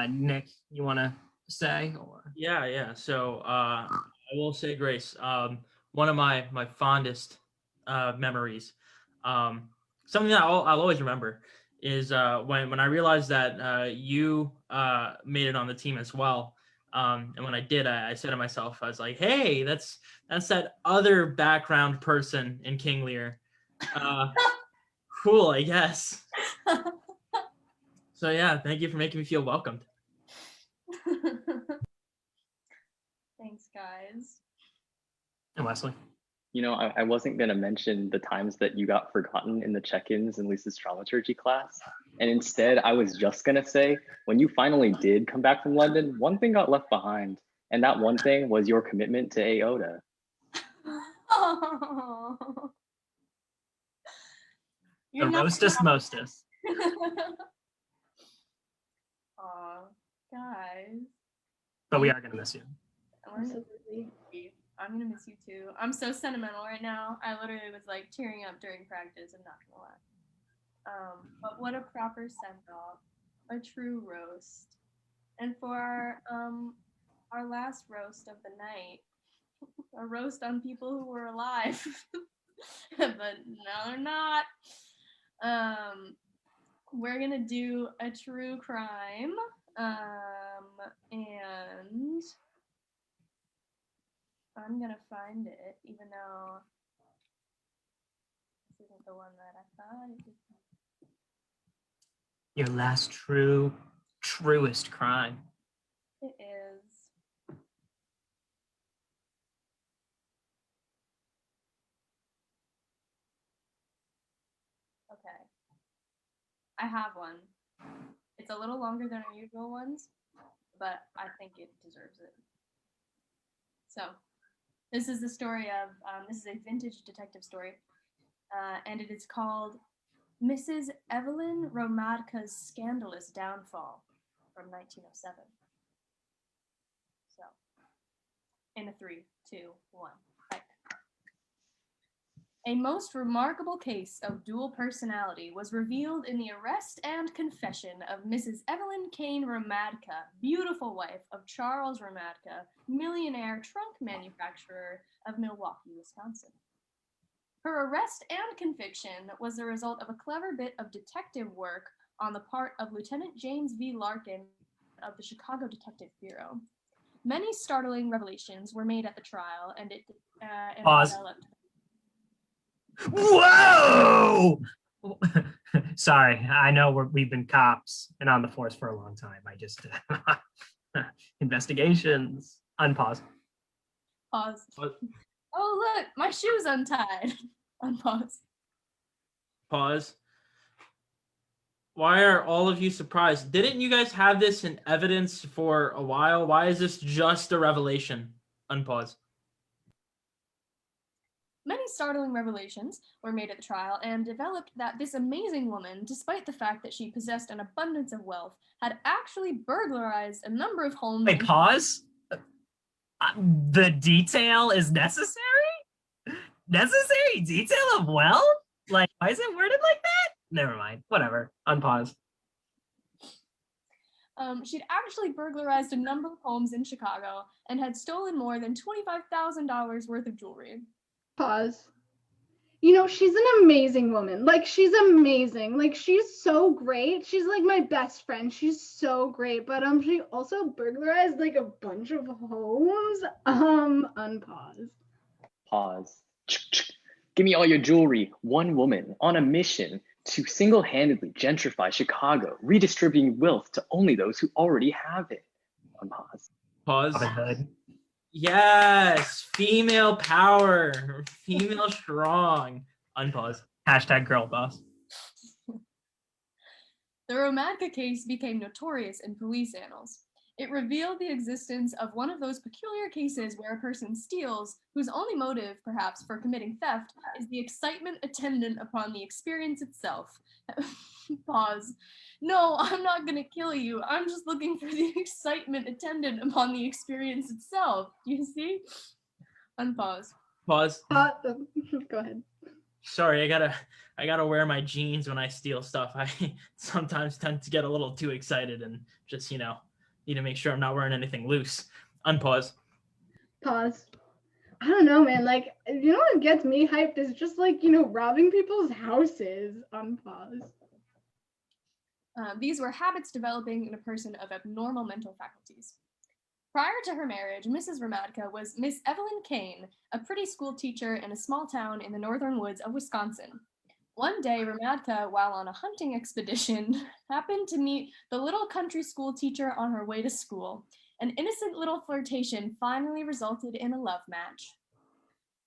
Nick, you want to say? Or Yeah. So I will say, Grace, one of my fondest memories, something that I'll always remember is when I realized that you made it on the team as well. And when I did, I said to myself, I was like, hey, that's that other background person in King Lear. Cool, I guess. So yeah, thank you for making me feel welcomed. Thanks, guys. and Wesley. You know, I wasn't going to mention the times that you got forgotten in the check-ins in Lisa's dramaturgy class. And instead, I was just going to say, when you finally did come back from London, one thing got left behind. And that one thing was your commitment to AOTA. Oh. The roastest mostest. Aw, guys. But we are going to miss you. Absolutely. I'm gonna miss you too. I'm so sentimental right now. I literally was like tearing up during practice. I'm not gonna lie. But what a proper send off, a true roast. And for our last roast of the night, a roast on people who were alive, but no, they're not. We're gonna do a true crime, and I'm gonna find it, even though this isn't the one that I thought it would be. Your last truest crime. It is. Okay. I have one. It's a little longer than our usual ones, but I think it deserves it. So, this is the story of, this is a vintage detective story, and it is called Mrs. Evelyn Hromadka's Scandalous Downfall from 1907. So, in a 3, 2, 1, right. A most remarkable case of dual personality was revealed in the arrest and confession of Mrs. Evelyn Kane Hromadka, beautiful wife of Charles Hromadka, millionaire trunk manufacturer of Milwaukee, Wisconsin. Her arrest and conviction was the result of a clever bit of detective work on the part of Lieutenant James V. Larkin of the Chicago Detective Bureau. Many startling revelations were made at the trial, and it Pause. developed. Whoa! Sorry, I know we've been cops and on the force for a long time. I just investigations. Unpause. Pause. Oh look, my shoe's untied. Unpause. Pause. Why are all of you surprised? Didn't you guys have this in evidence for a while? Why is this just a revelation? Unpause. Many startling revelations were made at the trial and developed that this amazing woman, despite the fact that she possessed an abundance of wealth, had actually burglarized a number of homes. Wait, pause. The detail is necessary? Necessary detail of wealth? Like, why is it worded like that? Never mind. Whatever. Unpause. She'd actually burglarized a number of homes in Chicago and had stolen more than $25,000 worth of jewelry. Pause. You know, she's an amazing woman. Like, she's amazing. Like, she's so great. She's like my best friend. She's so great. But she also burglarized like a bunch of homes. Unpause. Pause. Give me all your jewelry. One woman on a mission to single-handedly gentrify Chicago, redistributing wealth to only those who already have it. Unpause. Pause. Robin Hood. Yes, female power, female strong. Unpause. Hashtag girl boss. The Hromadka case became notorious in police annals. It revealed the existence of one of those peculiar cases where a person steals, whose only motive, perhaps, for committing theft is the excitement attendant upon the experience itself. Pause. No, I'm not gonna kill you. I'm just looking for the excitement attendant upon the experience itself. You see? Unpause. Pause. Go ahead. Sorry, I gotta wear my jeans when I steal stuff. I sometimes tend to get a little too excited and just, need to make sure I'm not wearing anything loose. Unpause. Pause. I don't know, man. Like, what gets me hyped is just like, robbing people's houses. Unpause. These were habits developing in a person of abnormal mental faculties. Prior to her marriage, Mrs. Hromadka was Miss Evelyn Kane, a pretty school teacher in a small town in the northern woods of Wisconsin. One day, Hromadka, while on a hunting expedition, happened to meet the little country school teacher on her way to school. An innocent little flirtation finally resulted in a love match.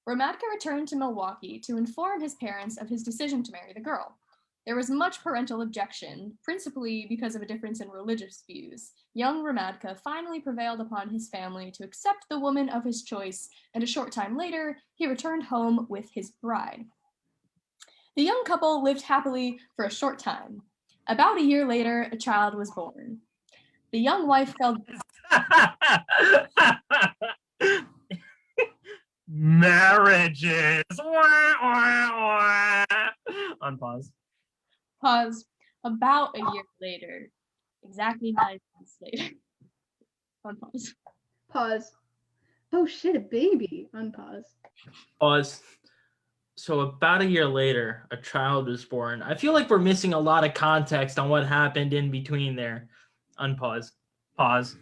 Hromadka returned to Milwaukee to inform his parents of his decision to marry the girl. There was much parental objection, principally because of a difference in religious views. Young Hromadka finally prevailed upon his family to accept the woman of his choice, and a short time later, he returned home with his bride. The young couple lived happily for a short time. About a year later, a child was born. The young wife fell... Marriages. Unpause. Pause. About a year later. Exactly 9 months later. Unpause. Pause. Oh shit, a baby. Unpause. Pause. So about a year later, a child was born. I feel like we're missing a lot of context on what happened in between there. Unpause. Pause.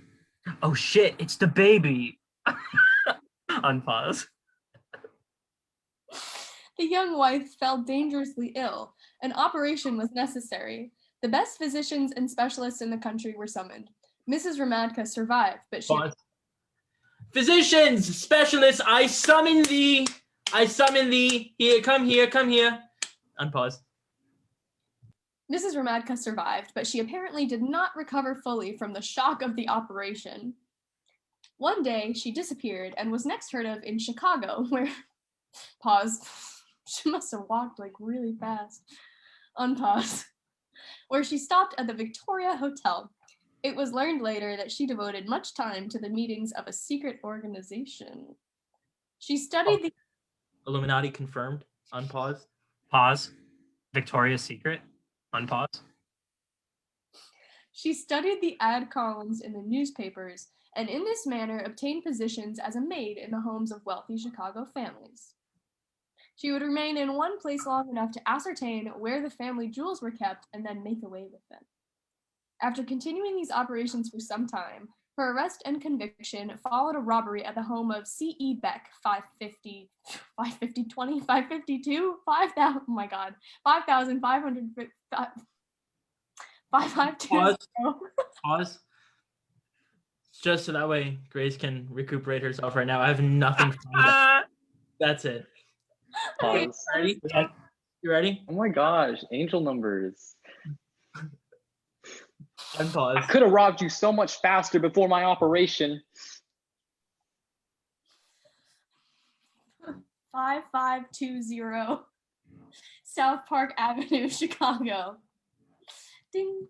Oh shit, it's the baby. Unpause. The young wife fell dangerously ill. An operation was necessary. The best physicians and specialists in the country were summoned. Mrs. Hromadka survived, but she... Pause. Physicians, specialists, I summon thee. Here, come here. Unpause. Mrs. Hromadka survived, but she apparently did not recover fully from the shock of the operation. One day, she disappeared and was next heard of in Chicago, where... Pause. She must have walked like really fast. Unpause. Where she stopped at the Victoria Hotel. It was learned later that she devoted much time to the meetings of a secret organization. She studied the... Illuminati confirmed. Unpause. Pause. Victoria's Secret. Unpause. She studied the ad columns in the newspapers, and in this manner obtained positions as a maid in the homes of wealthy Chicago families. She would remain in one place long enough to ascertain where the family jewels were kept and then make away with them. After continuing these operations for some time, her arrest and conviction followed a robbery at the home of C.E. Beck, 552, 5,500, 552. Pause. Just so that way Grace can recuperate herself right now. I have nothing to say. That's it. Pause. Ready? You ready? Oh my gosh, angel numbers. Unpause. I could have robbed you so much faster before my operation. 5520 South Park Avenue, Chicago. Ding.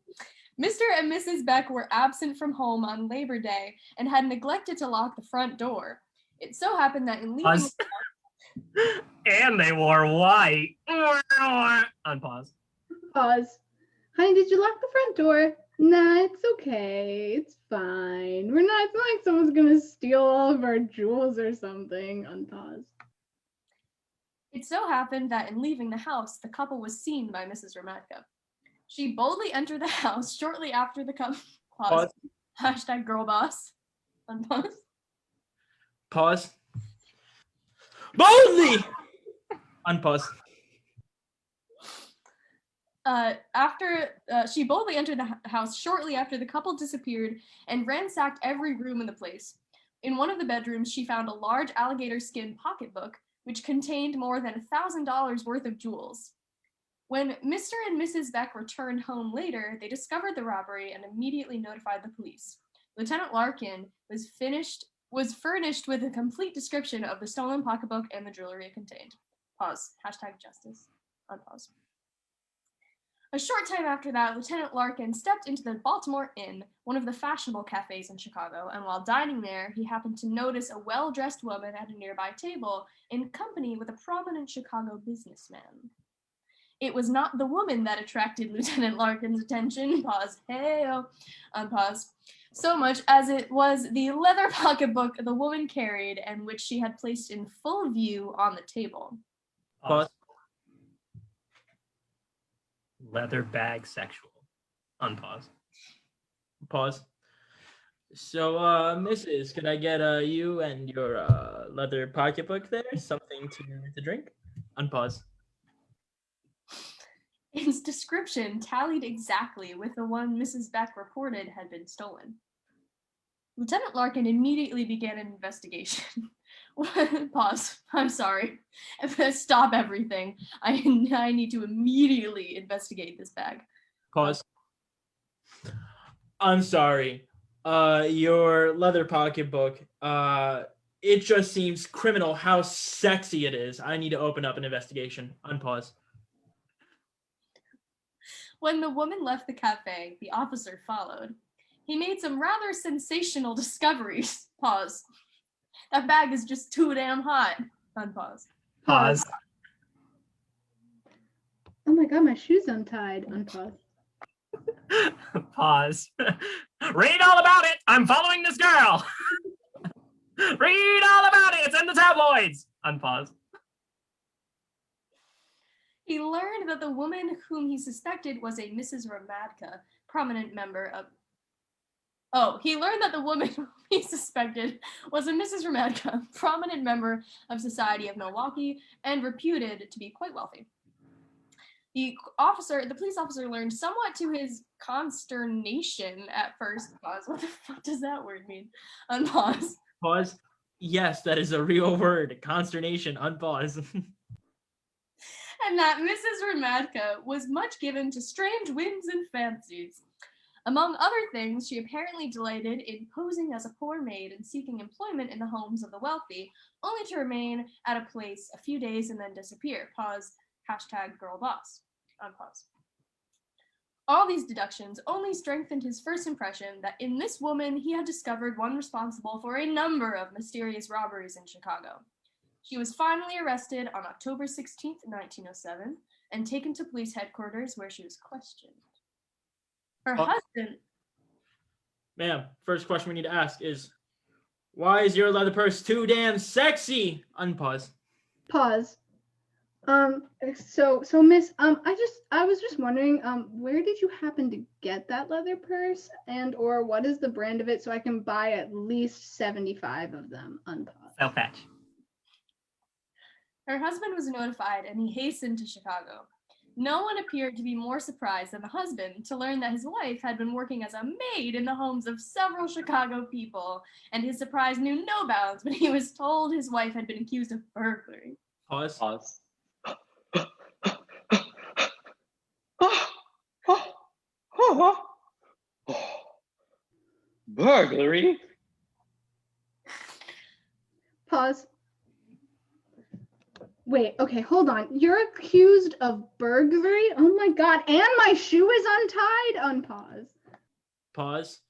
Mr. and Mrs. Beck were absent from home on Labor Day and had neglected to lock the front door. It so happened that in leaving... And they wore white. Unpause. Pause. Honey, did you lock the front door? Nah, it's okay. It's fine. It's not like someone's gonna steal all of our jewels or something. Unpause. It so happened that in leaving the house, the couple was seen by Mrs. Hromadka. She boldly entered the house shortly after the couple... Pause. Hashtag girl boss. Unpause. Pause. Boldly! Unpause. She boldly entered the house shortly after the couple disappeared and ransacked every room in the place. In one of the bedrooms, she found a large alligator skin pocketbook, which contained more than $1,000 worth of jewels. When Mr. and Mrs. Beck returned home later, they discovered the robbery and immediately notified the police. Lieutenant Larkin was furnished with a complete description of the stolen pocketbook and the jewelry it contained. Pause. Hashtag justice. Unpause. A short time after that, Lieutenant Larkin stepped into the Baltimore Inn, one of the fashionable cafes in Chicago, and while dining there, he happened to notice a well-dressed woman at a nearby table in company with a prominent Chicago businessman. It was not the woman that attracted Lieutenant Larkin's attention, pause, hey-oh, unpause, so much as it was the leather pocketbook the woman carried and which she had placed in full view on the table. Pause. Leather bag sexual. Unpause. Pause. So, Mrs., could I get you and your leather pocketbook there? Something to drink? Unpause. Its description tallied exactly with the one Mrs. Beck reported had been stolen. Lieutenant Larkin immediately began an investigation. Pause. I'm sorry. Stop everything. I need to immediately investigate this bag. Pause. I'm sorry. Your leather pocketbook, it just seems criminal how sexy it is. I need to open up an investigation. Unpause. When the woman left the cafe, the officer followed. He made some rather sensational discoveries. Pause. That bag is just too damn hot. Unpause. Pause. Oh my god, my shoe's untied. Unpause. Pause. Read all about it. I'm following this girl. Read all about it. It's in the tabloids. Unpause. He learned that the woman whom he suspected was a Mrs. Ramadka, prominent member of... he learned that the woman whom he suspected was a Mrs. Ramadka, prominent member of Society of Milwaukee, and reputed to be quite wealthy. The police officer learned somewhat to his consternation at first. Pause. What the fuck does that word mean? Unpause. Pause. Yes, that is a real word. Consternation. Unpause. And that Mrs. Ramadka was much given to strange whims and fancies. Among other things, she apparently delighted in posing as a poor maid and seeking employment in the homes of the wealthy, only to remain at a place a few days and then disappear. Pause. Hashtag girl boss. Unpause. All these deductions only strengthened his first impression that in this woman he had discovered one responsible for a number of mysterious robberies in Chicago. She was finally arrested on October 16th, 1907, and taken to police headquarters where she was questioned. Her husband... Ma'am, first question we need to ask is, why is your leather purse too damn sexy? Unpause. Pause. So Miss, I was just wondering, where did you happen to get that leather purse, and or what is the brand of it, so I can buy at least 75 of them? Unpause. Self-patch. Her husband was notified and he hastened to Chicago. No one appeared to be more surprised than the husband to learn that his wife had been working as a maid in the homes of several Chicago people, and his surprise knew no bounds when he was told his wife had been accused of burglary. Pause. Pause. Burglary? Pause. Wait, okay, hold on. You're accused of burglary? Oh my god, and my shoe is untied? Unpause. Pause.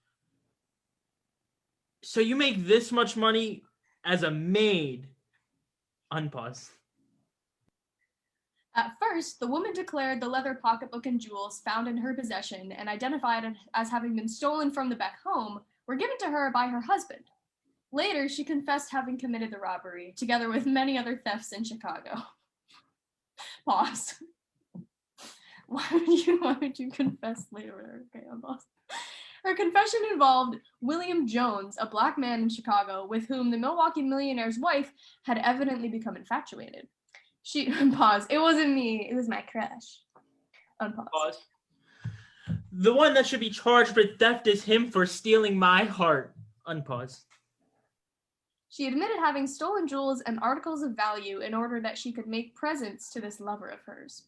So you make this much money as a maid? Unpause. At first, the woman declared the leather pocketbook and jewels found in her possession and identified as having been stolen from the Beck home were given to her by her husband. Later, she confessed having committed the robbery, together with many other thefts in Chicago. Pause. Why would you confess later? Okay, I'm lost. Her confession involved William Jones, a black man in Chicago with whom the Milwaukee millionaire's wife had evidently become infatuated. She, pause, it wasn't me, it was my crush. Unpause. Pause. The one that should be charged with theft is him for stealing my heart. Unpause. She admitted having stolen jewels and articles of value in order that she could make presents to this lover of hers.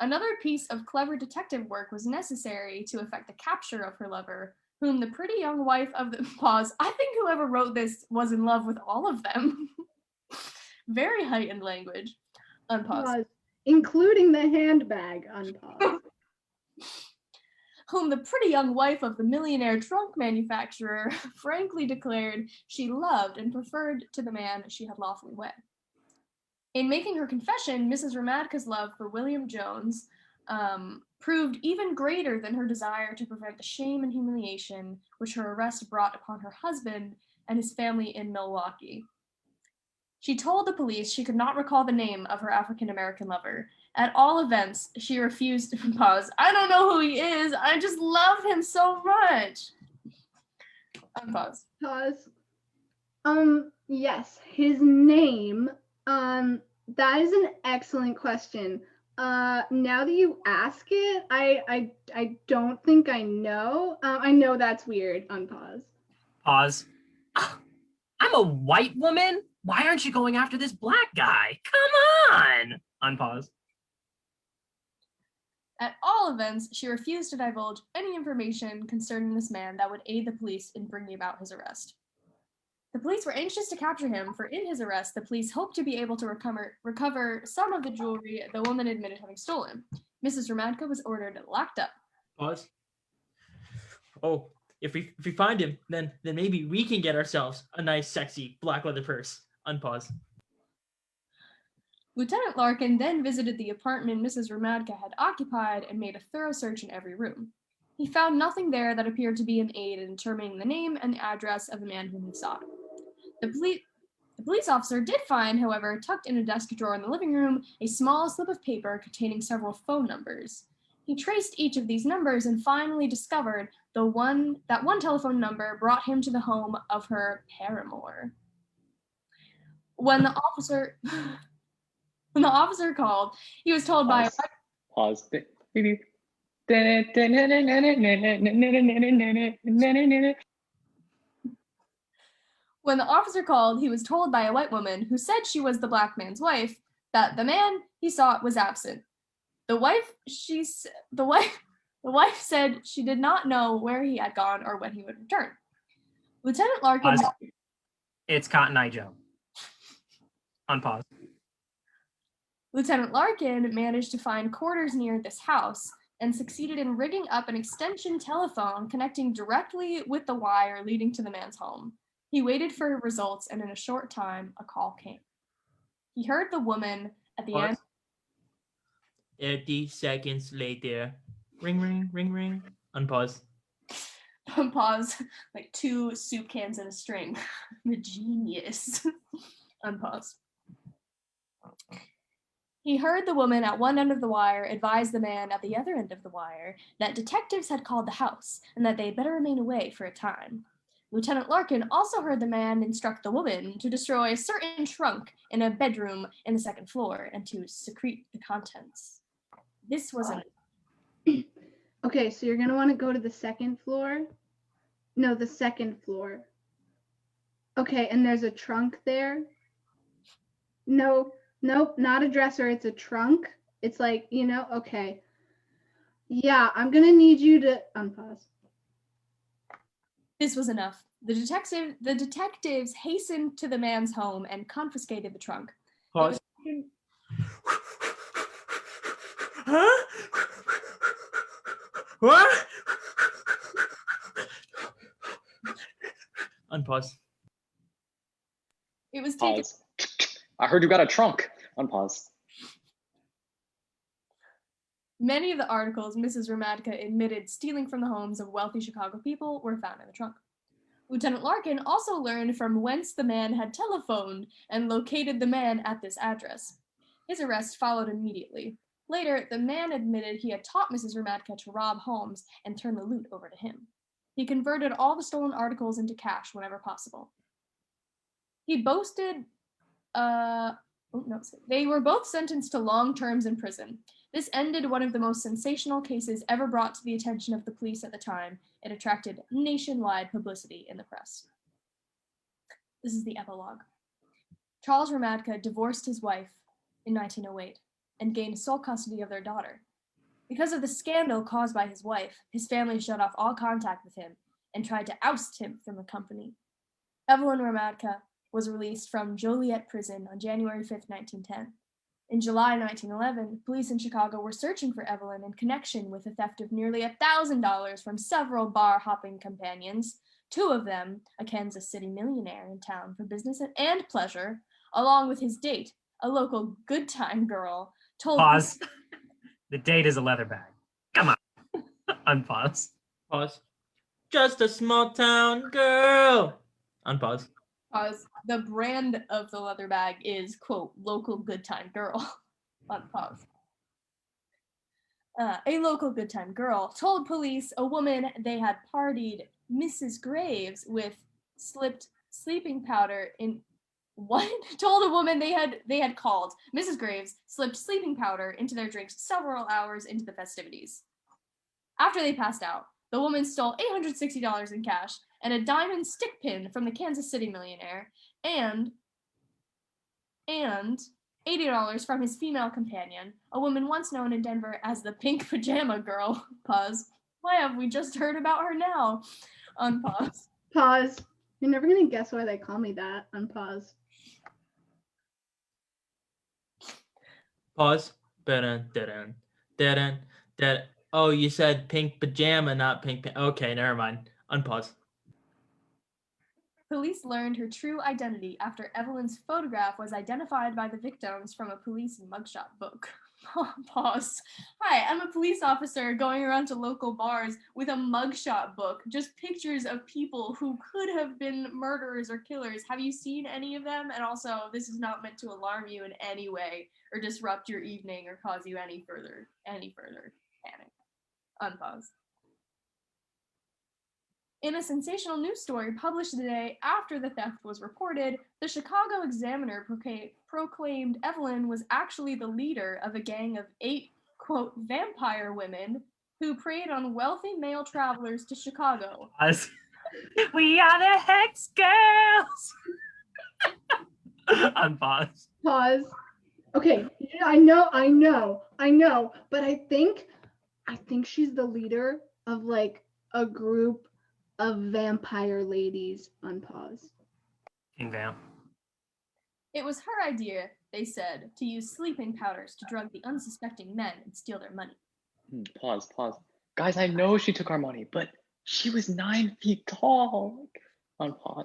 Another piece of clever detective work was necessary to effect the capture of her lover, whom the pretty young wife of the pause. I think whoever wrote this was in love with all of them. Very heightened language. Unpause. Pause. Including the handbag. Unpause. Whom the pretty young wife of the millionaire trunk manufacturer frankly declared she loved and preferred to the man she had lawfully wed. In making her confession, Mrs. Hremadka's love for William Jones proved even greater than her desire to prevent the shame and humiliation which her arrest brought upon her husband and his family in Milwaukee. She told the police she could not recall the name of her African-American lover. At all events, she refused to pause. I don't know who he is. I just love him so much. Unpause. Pause. Yes, his name. That is an excellent question. Now that you ask it, I don't think I know. I know that's weird. Unpause. Pause. I'm a white woman? Why aren't you going after this black guy? Come on! Unpause. At all events, she refused to divulge any information concerning this man that would aid the police in bringing about his arrest. The police were anxious to capture him, for in his arrest, the police hoped to be able to recover some of the jewelry the woman admitted having stolen. Mrs. Hremadka was ordered locked up. Pause. Oh, if we find him, then maybe we can get ourselves a nice, sexy black leather purse. Unpause. Lieutenant Larkin then visited the apartment Mrs. Hremadka had occupied and made a thorough search in every room. He found nothing there that appeared to be an aid in determining the name and the address of the man whom he sought. The police officer did find, however, tucked in a desk drawer in the living room, a small slip of paper containing several phone numbers. He traced each of these numbers and finally discovered that one telephone number brought him to the home of her paramour. When the officer called, he was told by Pause. Maybe. When the officer called, he was told by a white woman who said she was the black man's wife that the man he sought was absent. The wife said she did not know where he had gone or when he would return. Lieutenant Larkin. It's Cotton Eye Joe. Unpause. Lieutenant Larkin managed to find quarters near this house and succeeded in rigging up an extension telephone connecting directly with the wire leading to the man's home. He waited for results, and in a short time, a call came. He heard the woman at the end. 30 seconds later. Ring, ring, ring, ring. Unpause. Unpause, like 2 soup cans and a string. The genius. Unpause. He heard the woman at one end of the wire advise the man at the other end of the wire that detectives had called the house and that they had better remain away for a time. Lieutenant Larkin also heard the man instruct the woman to destroy a certain trunk in a bedroom in the 2nd floor and to secrete the contents. This was an... Okay, so you're going to want to go to the 2nd floor? No, the 2nd floor. Okay, and there's a trunk there? No, nope, not a dresser. It's a trunk. It's like, okay. Yeah, I'm going to need you to unpause. This was enough. The detectives hastened to the man's home and confiscated the trunk. Pause. Huh? What? Unpause. It was taken. Pause. I heard you got a trunk. Unpause. Many of the articles Mrs. Hremadka admitted stealing from the homes of wealthy Chicago people were found in the trunk. Lieutenant Larkin also learned from whence the man had telephoned and located the man at this address. His arrest followed immediately. Later, the man admitted he had taught Mrs. Hremadka to rob homes and turn the loot over to him. He converted all the stolen articles into cash whenever possible. He boasted, they were both sentenced to long terms in prison. This ended one of the most sensational cases ever brought to the attention of the police at the time. It attracted nationwide publicity in the press. This is the epilogue. Charles Hremadka divorced his wife in 1908 and gained sole custody of their daughter. Because of the scandal caused by his wife, his family shut off all contact with him. and tried to oust him from the company. Evelyn Hromadka was released from Joliet Prison on January 5, 1910. In July 1911, police in Chicago were searching for Evelyn in connection with the theft of nearly $1,000 from several bar-hopping companions, two of them a Kansas City millionaire in town for business and pleasure, along with his date, a local good time girl, told... Pause. The date is a leather bag. Come on. Unpause. Pause. Just a small town girl. Unpause. Pause. The brand of the leather bag is, quote, local good time girl. Unpause. A local good time girl told police a woman they had partied Mrs. Graves with slipped sleeping powder in what? Told a woman they had called Mrs. Graves slipped sleeping powder into their drinks several hours into the festivities. After they passed out, the woman stole $860 in cash and a diamond stick pin from the Kansas City millionaire and $80 from his female companion, a woman once known in Denver as the Pink Pajama Girl. Pause. Why have we just heard about her now? Unpause. Pause. You're never gonna guess why they call me that. Unpause. Pause. Oh, you said pink pajama, not pink. Okay, never mind. Unpause. Police learned her true identity after Evelyn's photograph was identified by the victims from a police mugshot book. Pause. Hi, I'm a police officer going around to local bars with a mugshot book, just pictures of people who could have been murderers or killers. Have you seen any of them? And also, this is not meant to alarm you in any way or disrupt your evening or cause you any further panic. Unpause. In a sensational news story published the day after the theft was reported, the Chicago Examiner proclaimed Evelyn was actually the leader of a gang of 8, quote, vampire women who preyed on wealthy male travelers to Chicago. We are the Hex Girls! Unpause. Pause. Okay, I know, but I think she's the leader of like a group of vampire ladies. Unpause. King Vamp. It was her idea, they said, to use sleeping powders to drug the unsuspecting men and steal their money. Pause. Guys, I know she took our money, but she was 9 feet tall. Unpause.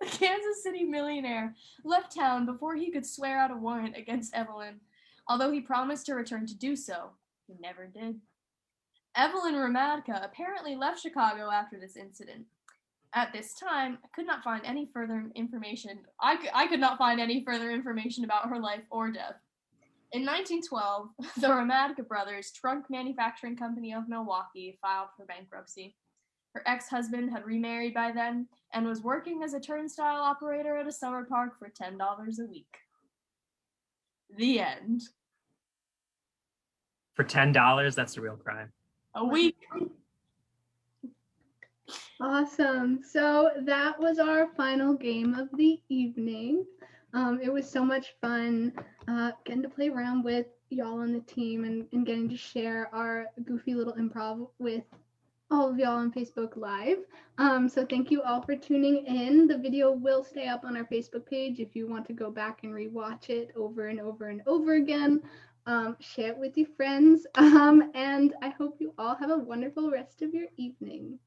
The Kansas City millionaire left town before he could swear out a warrant against Evelyn. Although he promised to return to do so, he never did. Evelyn Hromadka apparently left Chicago after this incident. At this time, I could not find any further information. I could not find any further information about her life or death. In 1912, the Hromadka brothers' trunk manufacturing company of Milwaukee filed for bankruptcy. Her ex-husband had remarried by then and was working as a turnstile operator at a summer park for $10 a week. The end. For $10, that's a real crime. A week. Awesome. So that was our final game of the evening. It was so much fun getting to play around with y'all on the team and getting to share our goofy little improv with all of y'all on Facebook Live. So thank you all for tuning in. The video will stay up on our Facebook page if you want to go back and rewatch it over and over and over again. Share it with your friends. And I hope you all have a wonderful rest of your evening.